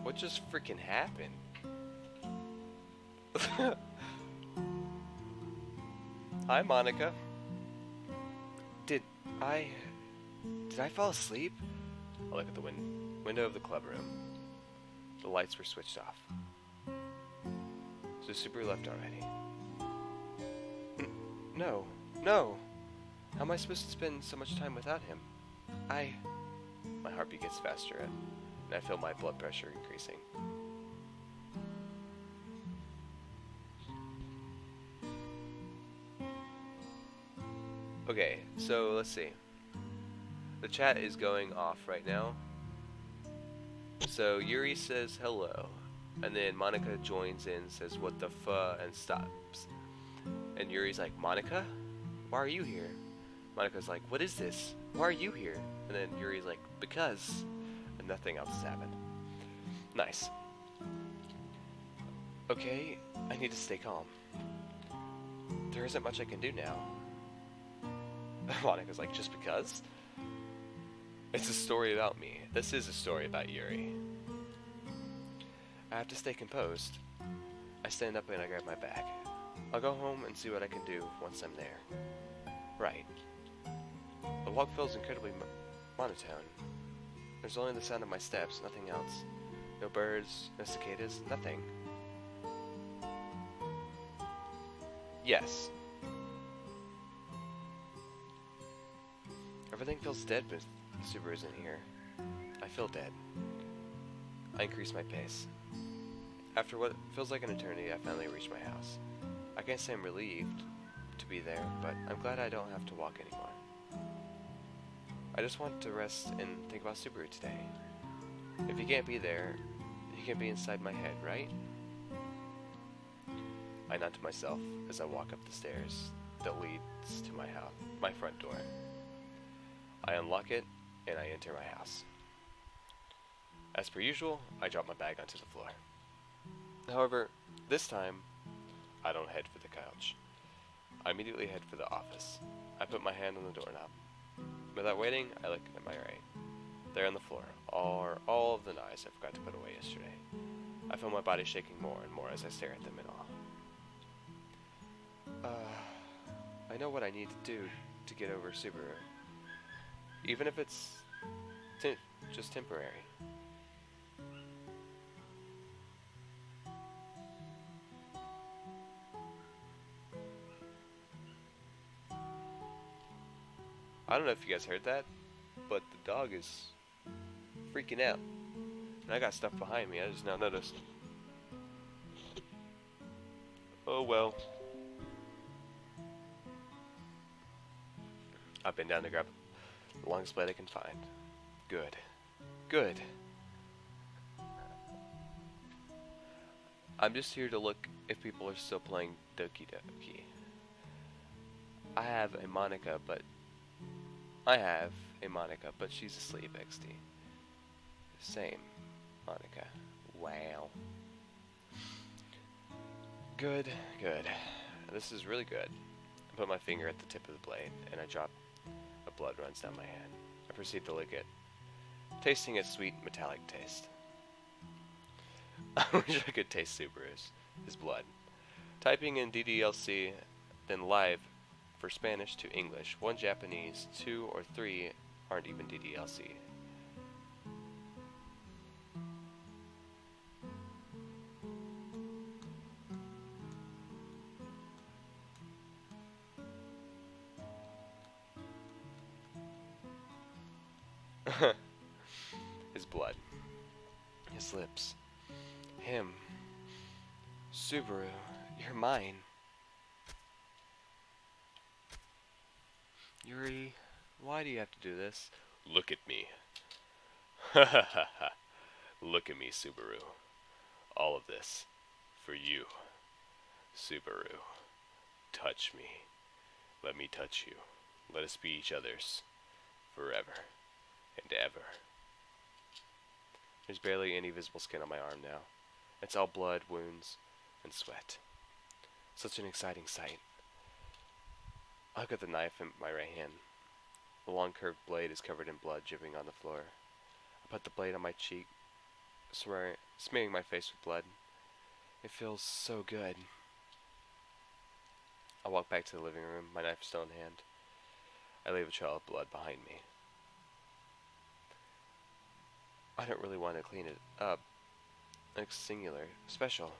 What just freaking happened? Hi, Monica. Did I fall asleep? I look at the window of the club room. The lights were switched off. So Subaru left already. No. How am I supposed to spend so much time without him? My heartbeat gets faster and I feel my blood pressure increasing. Okay, so let's see. The chat is going off right now. So Yuri says hello, and then Monica joins in, says what the fuh, and stops. And Yuri's like, Monica? Why are you here? Monica's like, what is this? Why are you here? And then Yuri's like, because. And nothing else has happened. Nice. Okay, I need to stay calm. There isn't much I can do now. Monica's like, just because? It's a story about me. This is a story about Yuri. I have to stay composed. I stand up and I grab my bag. I'll go home and see what I can do once I'm there. Right. The walk feels incredibly monotone. There's only the sound of my steps, nothing else. No birds, no cicadas, nothing. Yes. Everything feels dead, but Subaru isn't here. I feel dead. I increase my pace. After what feels like an eternity, I finally reach my house. I can't say I'm relieved to be there, but I'm glad I don't have to walk anymore. I just want to rest and think about Subaru today. If he can't be there, he can be inside my head, right? I nod to myself as I walk up the stairs that leads to my house, my front door. I unlock it and I enter my house. As per usual, I drop my bag onto the floor. However, this time, I don't head for the couch. I immediately head for the office. I put my hand on the doorknob. Without waiting, I look at my right. There on the floor are all of the knives I forgot to put away yesterday. I feel my body shaking more and more as I stare at them in awe. I know what I need to do to get over Subaru. Even if it's just temporary. I don't know if you guys heard that, but the dog is freaking out. And I got stuff behind me, I just now noticed. Oh well. I've been down to grab the longest blade I can find. Good. Good. I'm just here to look if people are still playing Doki Doki. I have a Monica, but she's asleep, XD. Same, Monica. Wow. Good, good. This is really good. I put my finger at the tip of the blade, and I drop. A blood runs down my hand. I proceed to lick it, tasting its sweet, metallic taste. I wish I could taste Subaru's. His blood. Typing in DDLC, then live for Spanish to English. 1 Japanese, 2 or 3 aren't even DDLC. His blood. His lips. Him. Subaru, you're mine. Yuri, why do you have to do this? Look at me. Ha ha ha ha. Look at me, Subaru. All of this. For you. Subaru. Touch me. Let me touch you. Let us be each other's. Forever. And ever. There's barely any visible skin on my arm now. It's all blood, wounds, and sweat. Such an exciting sight. I look at the knife in my right hand. The long curved blade is covered in blood dripping on the floor. I put the blade on my cheek, smearing my face with blood. It feels so good. I walk back to the living room, my knife still in hand. I leave a trail of blood behind me. I don't really want to clean it up. It's singular, special.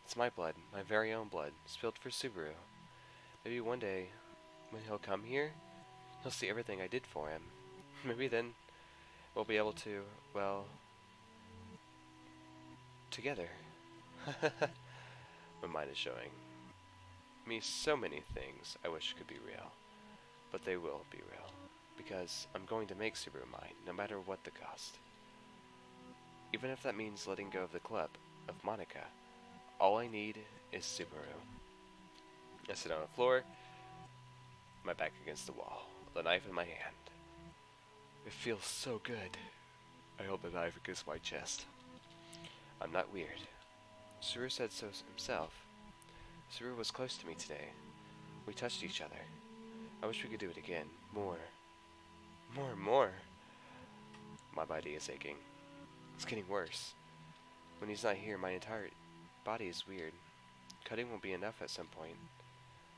It's my blood, my very own blood, spilled for Subaru. Maybe one day, when he'll come here, he'll see everything I did for him. Maybe then we'll be able to, well, together. My mind is showing me so many things I wish could be real. But they will be real. Because I'm going to make Subaru mine, no matter what the cost. Even if that means letting go of the club, of Monica. All I need is Subaru. I sit on the floor, my back against the wall, the knife in my hand. It feels so good. I hold the knife against my chest. I'm not weird. Subaru said so himself. Subaru was close to me today. We touched each other. I wish we could do it again. More. More and more. My body is aching. It's getting worse. When he's not here, my entire body is weird. Cutting won't be enough at some point.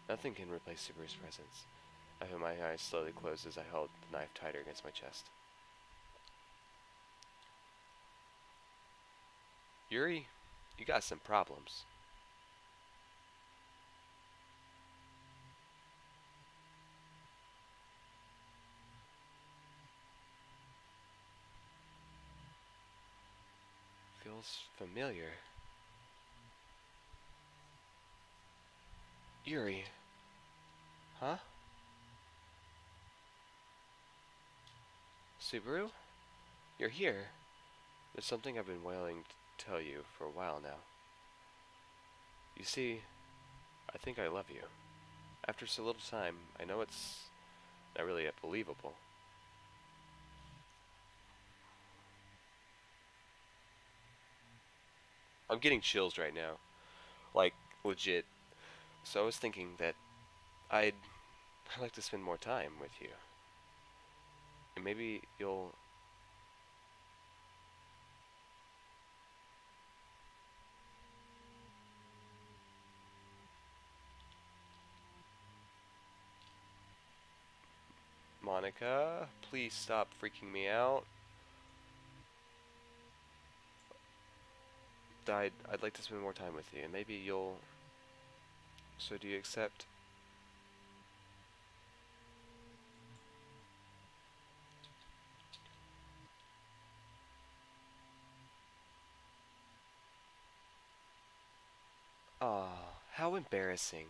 Nothing can replace Subaru's presence. I feel my eyes slowly close as I hold the knife tighter against my chest. Yuri, you got some problems. Feels familiar. Yuri. Huh? Subaru? You're here. There's something I've been waiting to tell you for a while now. You see, I think I love you. After so little time, I know it's not really believable. I'm getting chills right now. Like, legit. So I was thinking that I'd like to spend more time with you. And maybe you'll... Monica, please stop freaking me out. I'd like to spend more time with you, and maybe you'll... So do you accept? Aw, how embarrassing.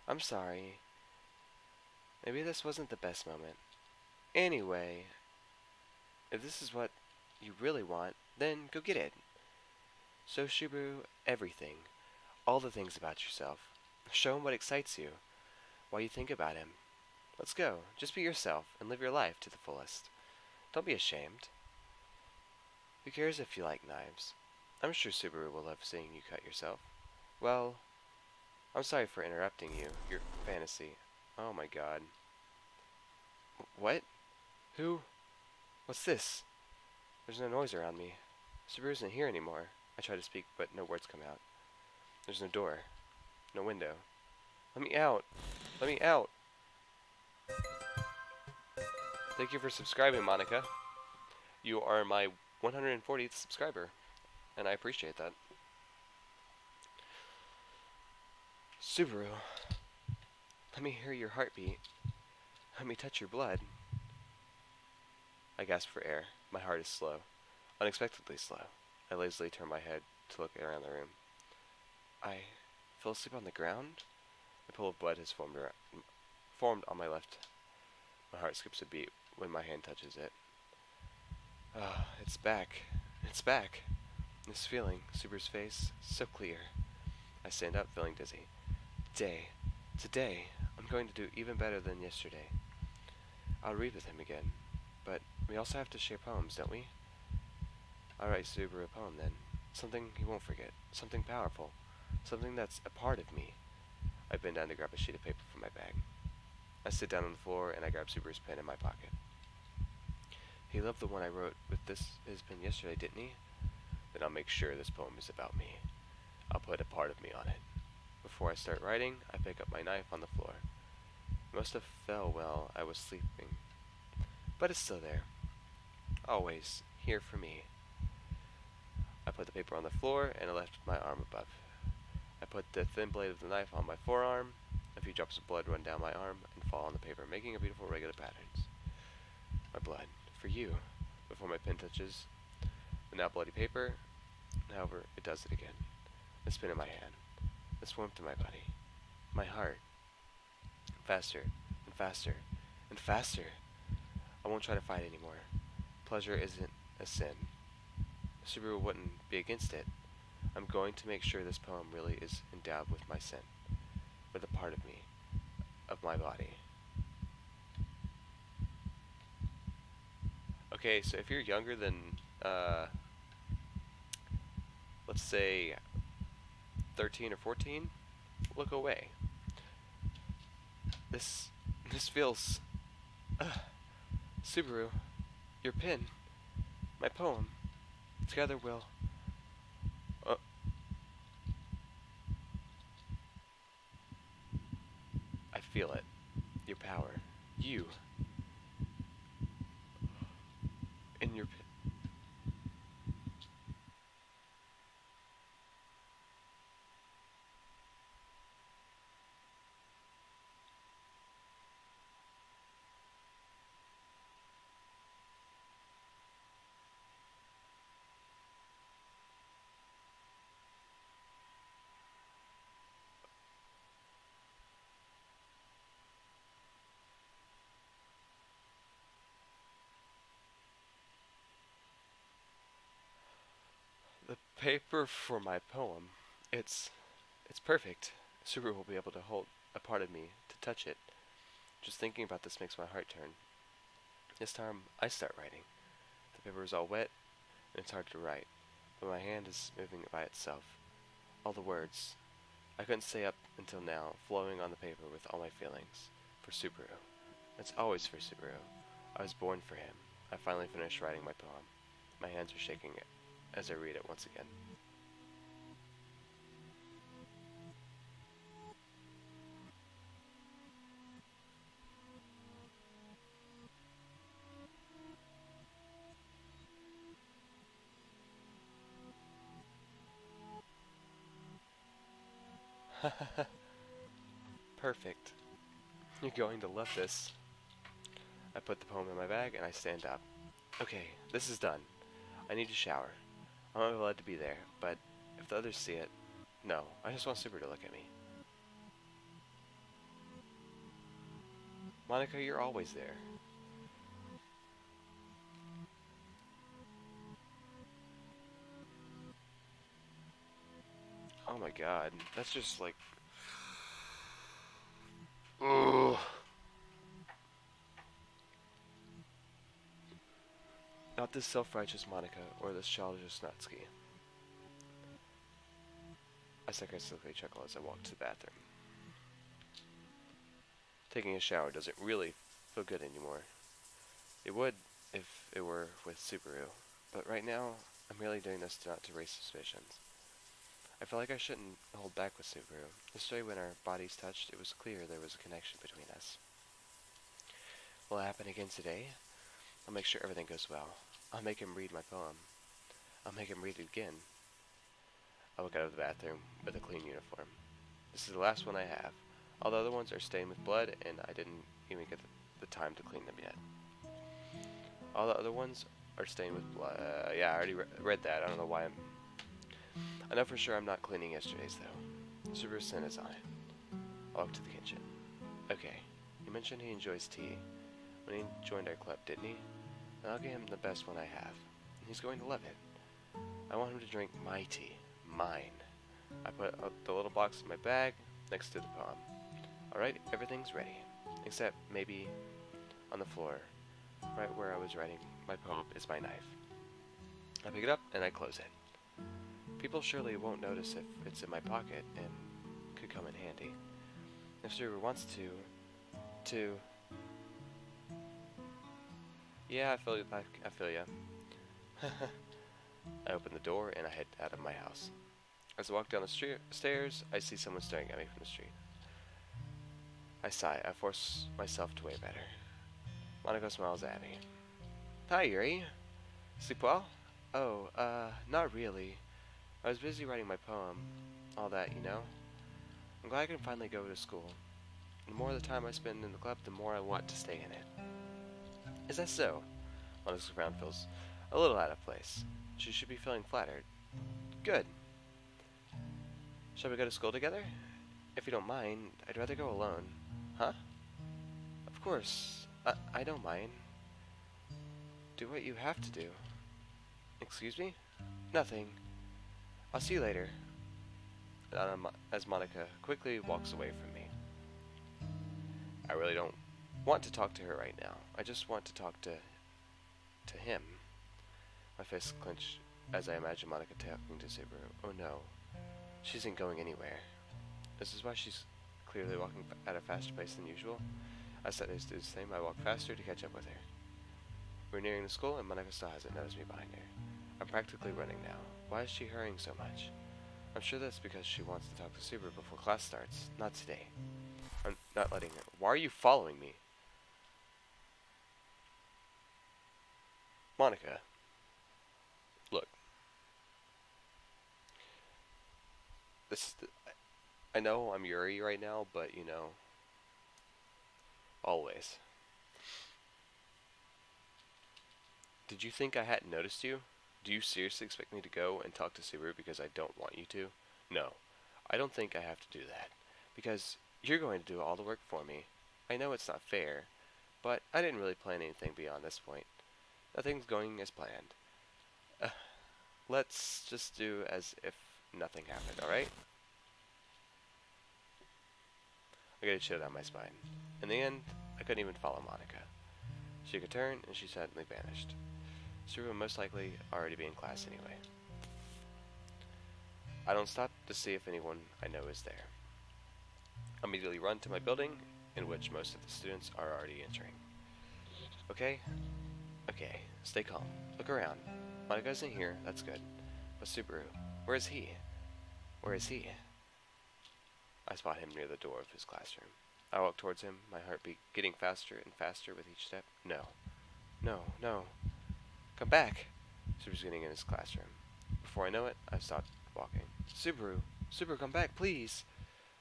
I'm sorry. Maybe this wasn't the best moment. Anyway, if this is what you really want, then go get it. So Subaru, everything. All the things about yourself. Show him what excites you, why you think about him. Let's go. Just be yourself and live your life to the fullest. Don't be ashamed. Who cares if you like knives? I'm sure Subaru will love seeing you cut yourself. Well, I'm sorry for interrupting you, your fantasy. Oh my god. What? Who? What's this? There's no noise around me. Subaru isn't here anymore. I try to speak, but no words come out. There's no door. No window. Let me out! Let me out! Thank you for subscribing, Monica. You are my 140th subscriber, and I appreciate that. Subaru, let me hear your heartbeat. Let me touch your blood. I gasp for air. My heart is slow. Unexpectedly slow. I lazily turn my head to look around the room. I fell asleep on the ground? A pool of blood has formed on my left. My heart skips a beat when my hand touches it. Ah, it's back. It's back. This feeling, Subaru's face, so clear. I stand up, feeling dizzy. Today, I'm going to do even better than yesterday. I'll read with him again, but we also have to share poems, don't we? I'll write Subaru a poem then. Something he won't forget. Something powerful. Something that's a part of me. I bend down to grab a sheet of paper from my bag. I sit down on the floor and I grab Subaru's pen in my pocket. He loved the one I wrote with his pen yesterday, didn't he? Then I'll make sure this poem is about me. I'll put a part of me on it. Before I start writing, I pick up my knife on the floor. It must have fell while I was sleeping. But it's still there. Always here for me. I put the paper on the floor and I lift my arm above. I put the thin blade of the knife on my forearm. A few drops of blood run down my arm and fall on the paper, making a beautiful regular patterns. My blood. For you. Before my pen touches the now bloody paper. However, it does it again. The spin in my hand. The warmth in my body. My heart. Faster and faster and faster. I won't try to fight anymore. Pleasure isn't a sin. Subaru wouldn't be against it. I'm going to make sure this poem really is endowed with my sin. With a part of me. Of my body. Okay, so if you're younger than, let's say, 13 or 14, look away. This feels... Subaru, your pen, my poem, together we'll... I feel it. Your power. You. In your pen. The paper for my poem, it's perfect. Subaru will be able to hold a part of me, to touch it. Just thinking about this makes my heart turn. This time, I start writing. The paper is all wet, and it's hard to write, but my hand is moving by itself. All the words I couldn't say up until now, flowing on the paper with all my feelings. For Subaru. It's always for Subaru. I was born for him. I finally finished writing my poem. My hands are shaking as I read it once again. Perfect. You're going to love this. I put the poem in my bag and I stand up. Okay, this is done. I need to shower. I'm not allowed to be there, but if the others see it, no, I just want Super to look at me. Monica, you're always there. my god. That's just like... Ugh. Not this self-righteous Monica, or this childish Natsuki. I sarcastically chuckle as I walk to the bathroom. Taking a shower doesn't really feel good anymore. It would if it were with Subaru, but right now, I'm really doing this not to raise suspicions. I feel like I shouldn't hold back with Subaru. Yesterday when our bodies touched, it was clear there was a connection between us. Will it happen again today? I'll make sure everything goes well. I'll make him read my poem. I'll make him read it again. I walk out of the bathroom with a clean uniform. This is the last one I have. All the other ones are stained with blood, and I didn't even get the time to clean them yet. All the other ones are stained with blood. Yeah, I already read that. I don't know why I know for sure I'm not cleaning yesterday's, though. Subaru's scent is on it. I walk to the kitchen. Okay, he mentioned he enjoys tea. When he joined our club, didn't he? And I'll give him the best one I have. And he's going to love it. I want him to drink my tea. Mine. I put the little box in my bag next to the poem. Alright, everything's ready. Except maybe on the floor, right where I was writing my poem, is my knife. I pick it up and I close it. People surely won't notice if it's in my pocket and could come in handy. If Subaru wants to... Yeah, I feel ya. I open the door and I head out of my house. As I walk down the stairs, I see someone staring at me from the street. I sigh. I force myself to wave at her. Monica smiles at me. Hi, Yuri. Sleep well? Oh, not really. I was busy writing my poem. All that, you know. I'm glad I can finally go to school. The more the time I spend in the club, the more I want to stay in it. Is that so? Monica's frown feels a little out of place. She should be feeling flattered. Good. Shall we go to school together? If you don't mind, I'd rather go alone. Huh? Of course. I don't mind. Do what you have to do. Excuse me? Nothing. I'll see you later. As Monica quickly walks away from me. I really don't want to talk to her right now. I just want to talk to him. My fists clench as I imagine Monica talking to Subaru. Oh no. She isn't going anywhere. This is why she's clearly walking at a faster pace than usual. I said to do the same. I walk faster to catch up with her. We're nearing the school and Monica still hasn't noticed me behind her. I'm practically running now. Why is she hurrying so much? I'm sure that's because she wants to talk to Subaru before class starts. Not today. I'm not letting her. Why are you following me? Monica. Look. I know I'm Yuri right now, but you know. Always. Did you think I hadn't noticed you? Do you seriously expect me to go and talk to Subaru because I don't want you to? No. I don't think I have to do that. Because you're going to do all the work for me. I know it's not fair, but I didn't really plan anything beyond this point. Nothing's going as planned. Let's just do as if nothing happened, alright? I got a chill down my spine. In the end, I couldn't even follow Monica. She took a turn, and she suddenly vanished. Subaru would most likely already be in class anyway. I don't stop to see if anyone I know is there. I immediately run to my building, in which most of the students are already entering. Okay? Okay, stay calm. Look around. Monica isn't here, that's good. But Subaru, where is he? Where is he? I spot him near the door of his classroom. I walk towards him, my heartbeat getting faster and faster with each step. No. No, no. Come back! Subaru's getting in his classroom. Before I know it, I've stopped walking. Subaru! Subaru, come back, please!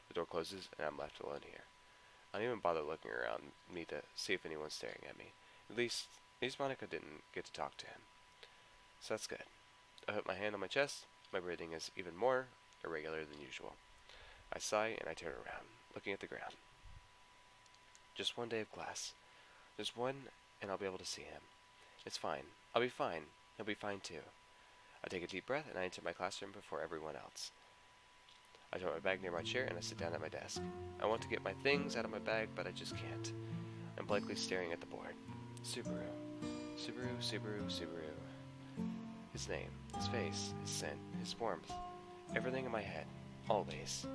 The door closes, and I'm left alone here. I don't even bother looking around me to see if anyone's staring at me. At least Monica didn't get to talk to him. So that's good. I put my hand on my chest. My breathing is even more irregular than usual. I sigh, and I turn around, looking at the ground. Just one day of class. Just one, and I'll be able to see him. It's fine. I'll be fine. He'll be fine too. I take a deep breath and I enter my classroom before everyone else. I throw my bag near my chair and I sit down at my desk. I want to get my things out of my bag, but I just can't. I'm blankly staring at the board. Subaru. Subaru, Subaru, Subaru. His name, his face, his scent, his warmth. Everything in my head. Always.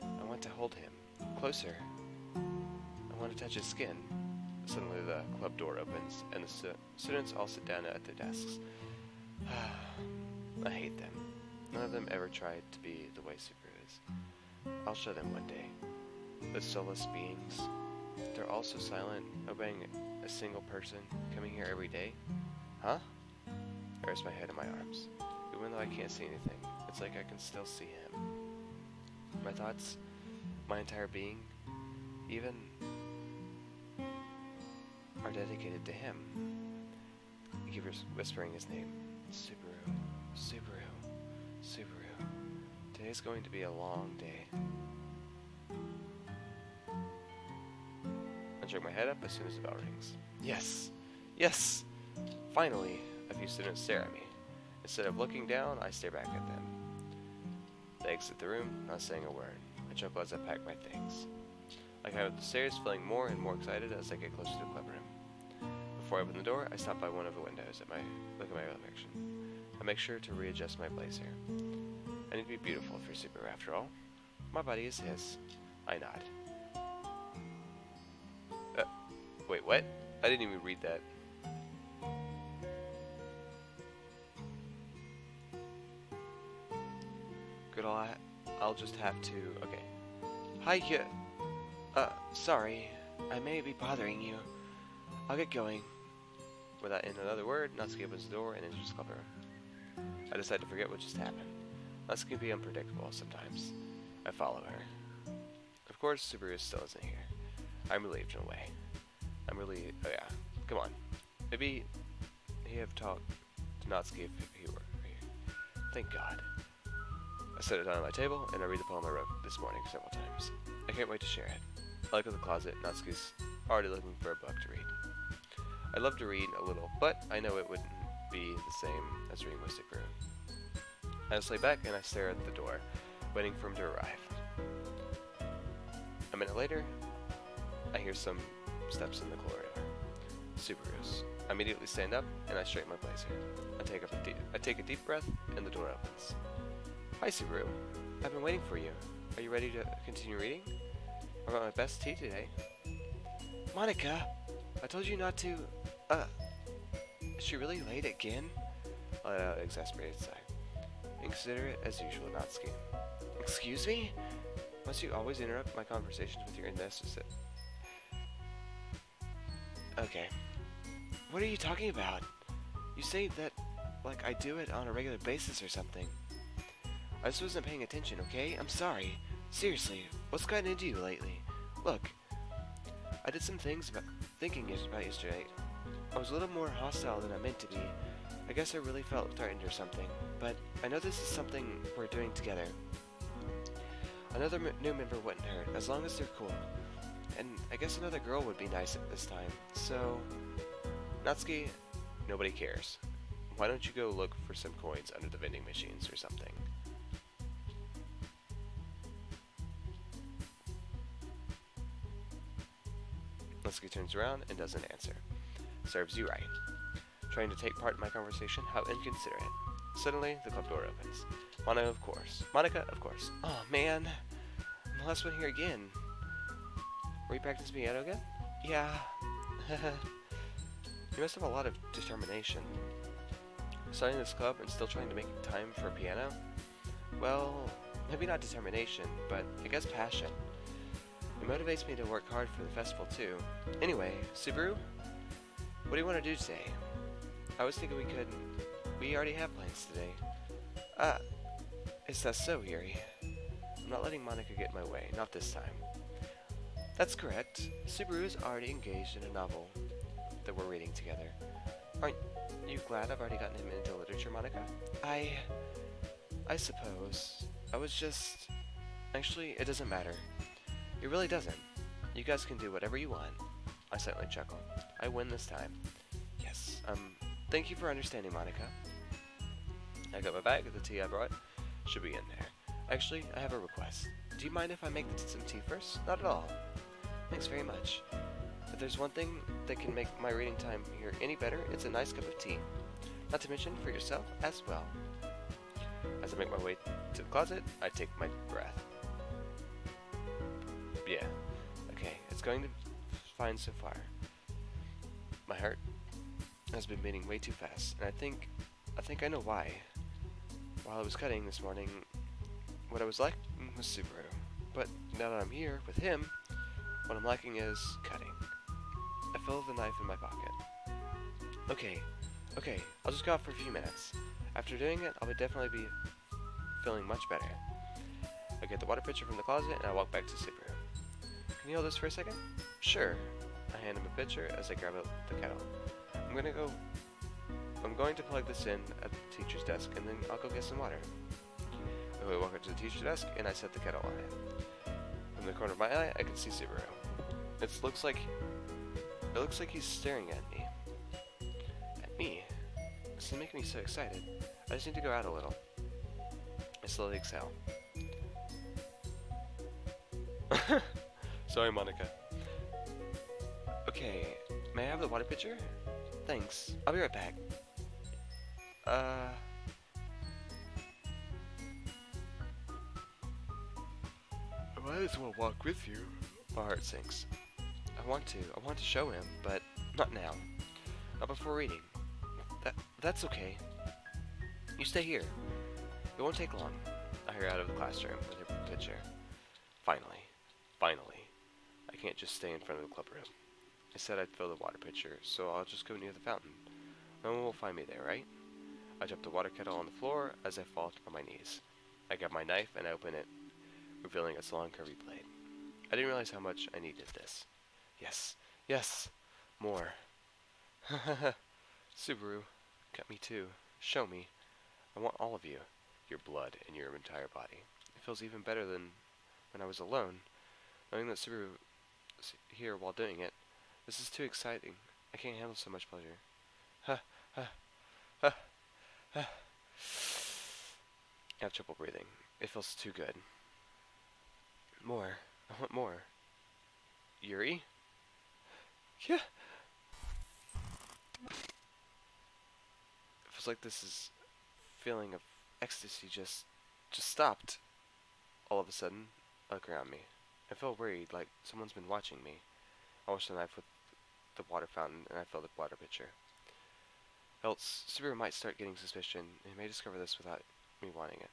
I want to hold him. Closer. I want to touch his skin. Suddenly the club door opens, and the students all sit down at their desks. I hate them. None of them ever tried to be the way Subaru is. I'll show them one day. The soulless beings. They're all so silent, obeying a single person, coming here every day. Huh? I rest my head in my arms. Even though I can't see anything, it's like I can still see him. My thoughts, my entire being, even are dedicated to him. I keep whispering his name. Subaru, Subaru, Subaru. Today's going to be a long day. I jerk my head up as soon as the bell rings. Yes! Yes! Finally, a few students stare at me. Instead of looking down, I stare back at them. They exit the room, not saying a word. I chuckle as I pack my things. I climb up the stairs, feeling more and more excited as I get closer to the club room. Before I open the door, I stop by one of the windows at look at my reflection. I make sure to readjust my blazer. I need to be beautiful for Subaru after all. My body is his. I nod. Wait, what? I didn't even read that. Good, I'll just have to... Okay. Hi, sorry. I may be bothering you. I'll get going. Without another word, Natsuki opens the door and enters the club room. I decide to forget what just happened. Natsuki can be unpredictable sometimes. I follow her. Of course, Subaru still isn't here. I'm relieved in a way. I'm really... Oh yeah. Come on. Maybe he have talked to Natsuki if he were here. Thank God. I set it down on my table, and I read the poem I wrote this morning several times. I can't wait to share it. I look at the closet. Natsuki's already looking for a book to read. I love to read a little, but I know it wouldn't be the same as reading with Subaru. I just lay back and I stare at the door, waiting for him to arrive. A minute later, I hear some steps in the corridor. Subaru's. I immediately stand up and I straighten my blazer. I take a deep breath and the door opens. Hi, Subaru. I've been waiting for you. Are you ready to continue reading? I brought my best tea today. Monica, I told you not to. Is she really late again? I let out an exasperated sigh. Inconsiderate as usual, Natsuki. Excuse me? Must you always interrupt my conversations with your unnecessary... Okay. What are you talking about? You say that like I do it on a regular basis or something. I just wasn't paying attention, okay? I'm sorry. Seriously, what's gotten into you lately? Look, I did some things thinking about yesterday. I was a little more hostile than I meant to be. I guess I really felt threatened or something. But I know this is something we're doing together. Another new member wouldn't hurt, as long as they're cool. And I guess another girl would be nice at this time. So, Natsuki, nobody cares. Why don't you go look for some coins under the vending machines or something? Natsuki turns around and doesn't answer. Serves you right. Trying to take part in my conversation? How inconsiderate. Suddenly, the club door opens. Monica, of course. Oh, man. I'm the last one here again. Were you practicing piano again? Yeah. You must have a lot of determination. Starting this club and still trying to make time for piano? Well, maybe not determination, but I guess passion. It motivates me to work hard for the festival too. Anyway, Subaru, what do you want to do today? I was thinking we already have plans today. Is that so, Yuri? I'm not letting Monica get in my way, not this time. That's correct. Subaru is already engaged in a novel that we're reading together. Aren't you glad I've already gotten him into literature, Monica? I suppose. I was just... Actually, it doesn't matter. It really doesn't. You guys can do whatever you want. I silently chuckle. I win this time. Yes, thank you for understanding, Monica. I got my bag. The tea I brought should be in there. Actually, I have a request. Do you mind if I make some tea first? Not at all. Thanks very much. If there's one thing that can make my reading time here any better, it's a nice cup of tea. Not to mention for yourself as well. As I make my way to the closet, I take my breath. Yeah. Okay, it's going to fine so far. My heart has been beating way too fast, and I think I know why. While I was cutting this morning, what I was lacking was Subaru. But now that I'm here with him, what I'm lacking is cutting. I feel the knife in my pocket. Okay, I'll just go out for a few minutes. After doing it, I'll definitely be feeling much better. I get the water pitcher from the closet and I walk back to Subaru. Can you hold this for a second? Sure. I hand him a pitcher as I grab the kettle. I'm going to plug this in at the teacher's desk and then I'll go get some water. I walk up to the teacher's desk and I set the kettle on it. From the corner of my eye, I can see Subaru. It looks like he's staring at me. At me? This is making me so excited. I just need to go out a little. I slowly exhale. Sorry, Monica. Okay, may I have the water pitcher? Thanks. I'll be right back. I might as well walk with you. My heart sinks. I want to show him, but not now. Not before reading. That's okay. You stay here. It won't take long. I hurry out of the classroom with her pitcher. Finally. I can't just stay in front of the club room. I said I'd fill the water pitcher, so I'll just go near the fountain. No one will find me there, right? I drop the water kettle on the floor as I fall on my knees. I grab my knife and I open it, revealing its long curvy blade. I didn't realize how much I needed this. Yes, more. Subaru, cut me too. Show me. I want all of you. Your blood and your entire body. It feels even better than when I was alone. Knowing that Subaru is here while doing it, this is too exciting. I can't handle so much pleasure. I have trouble breathing. It feels too good. More. I want more. Yuri? Yeah. It feels like this feeling of ecstasy just stopped. All of a sudden, I look around me. I feel worried, like someone's been watching me. I wash the knife with the water fountain, and I fill the water pitcher. Else, Subaru might start getting suspicion, and he may discover this without me wanting it.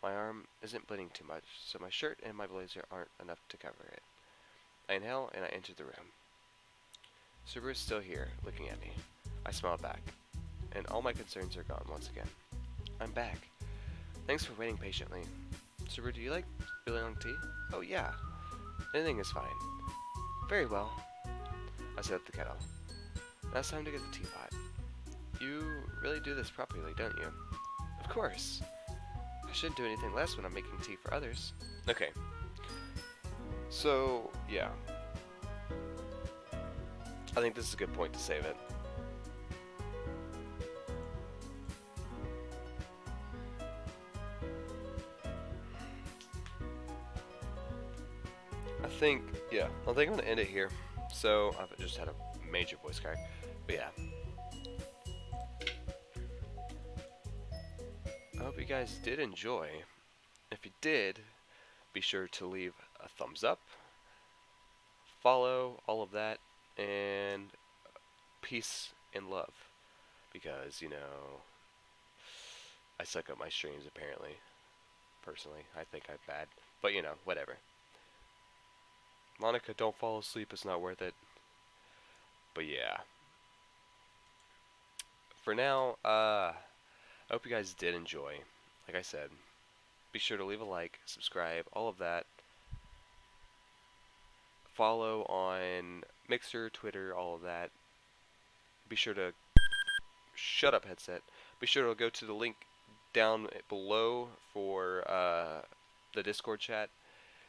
My arm isn't bleeding too much, so my shirt and my blazer aren't enough to cover it. I inhale, and I enter the room. Subaru's still here, looking at me. I smile back, and all my concerns are gone once again. I'm back. Thanks for waiting patiently. Subaru, do you like really long tea? Oh yeah. Anything is fine. Very well. I set up the kettle. Now it's time to get the teapot. You really do this properly, don't you? Of course. I shouldn't do anything less when I'm making tea for others. Okay. So, yeah. I think this is a good point to save it. I think I'm going to end it here. So, I've just had a major voice crack. But yeah. I hope you guys did enjoy. If you did, be sure to leave a thumbs up, follow, all of that, and peace and love. Because, you know, I suck at my streams apparently. Personally, I think I'm bad. But, you know, whatever. Monica, don't fall asleep, it's not worth it. But yeah. For now, I hope you guys did enjoy. Like I said, be sure to leave a like, subscribe, all of that. Follow on Mixer, Twitter, all of that. Be sure to... Shut up, headset. Be sure to go to the link down below for the Discord chat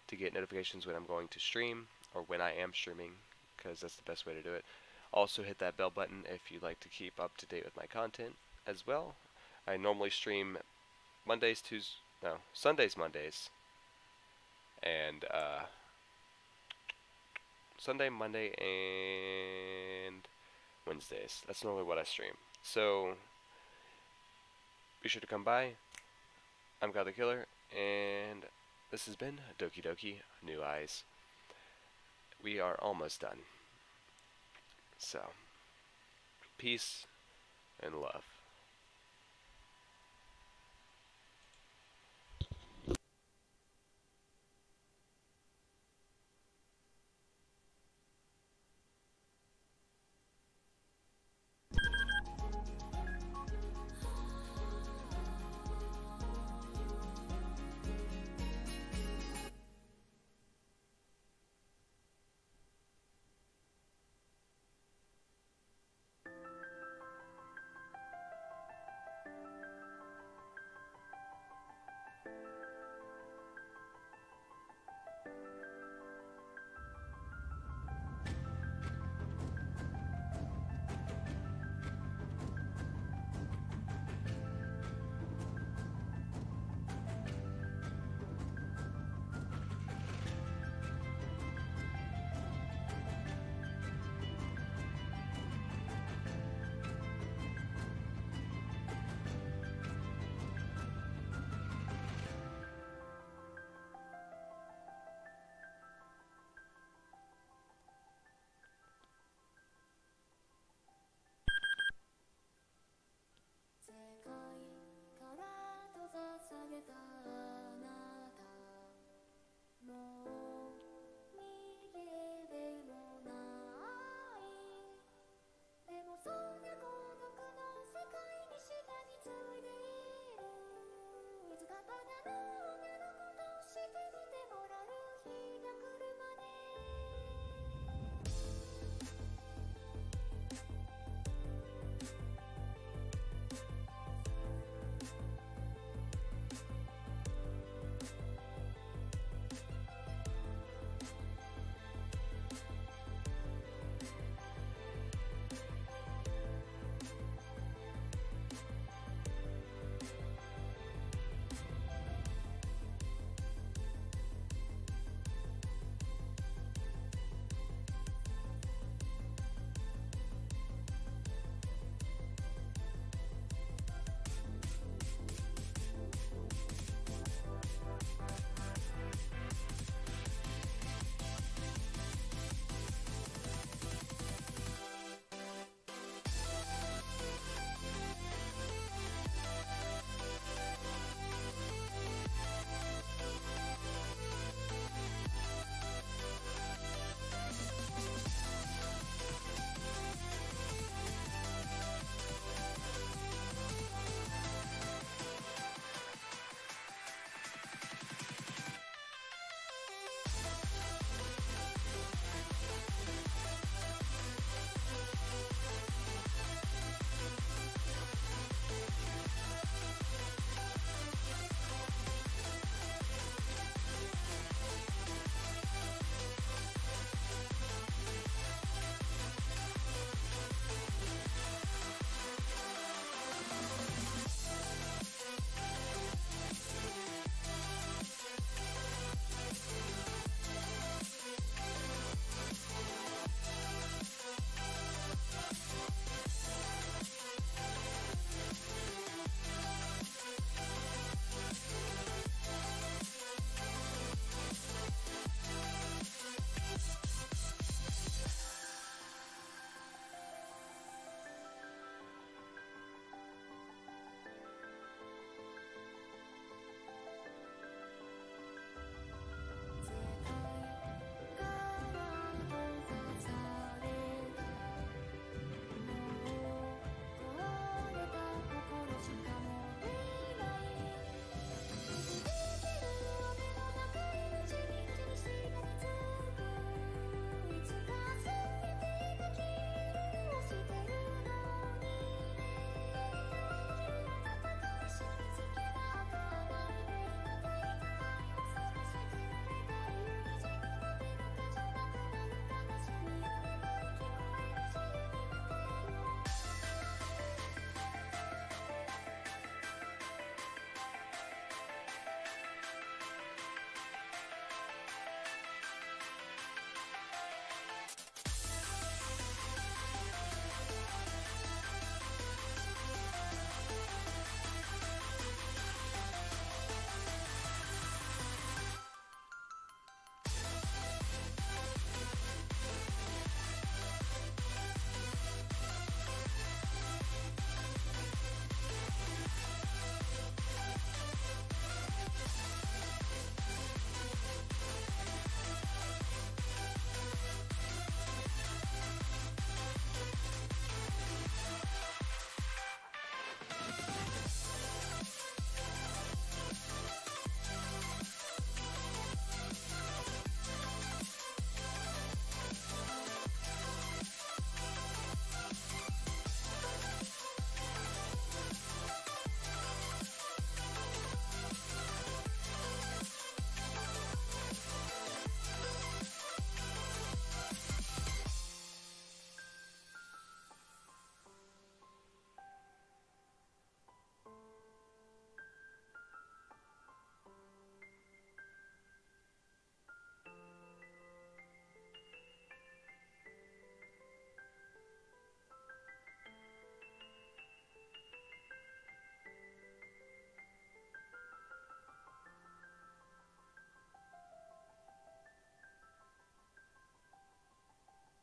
to get notifications when I'm going to stream, or when I am streaming, because that's the best way to do it. Also hit that bell button if you'd like to keep up to date with my content as well. I normally stream Mondays, No, Sundays, Mondays, and Sunday, Monday, and Wednesdays. That's normally what I stream. So be sure to come by. I'm God the Killer, and this has been Doki Doki New Eyes. We are almost done. So, peace and love.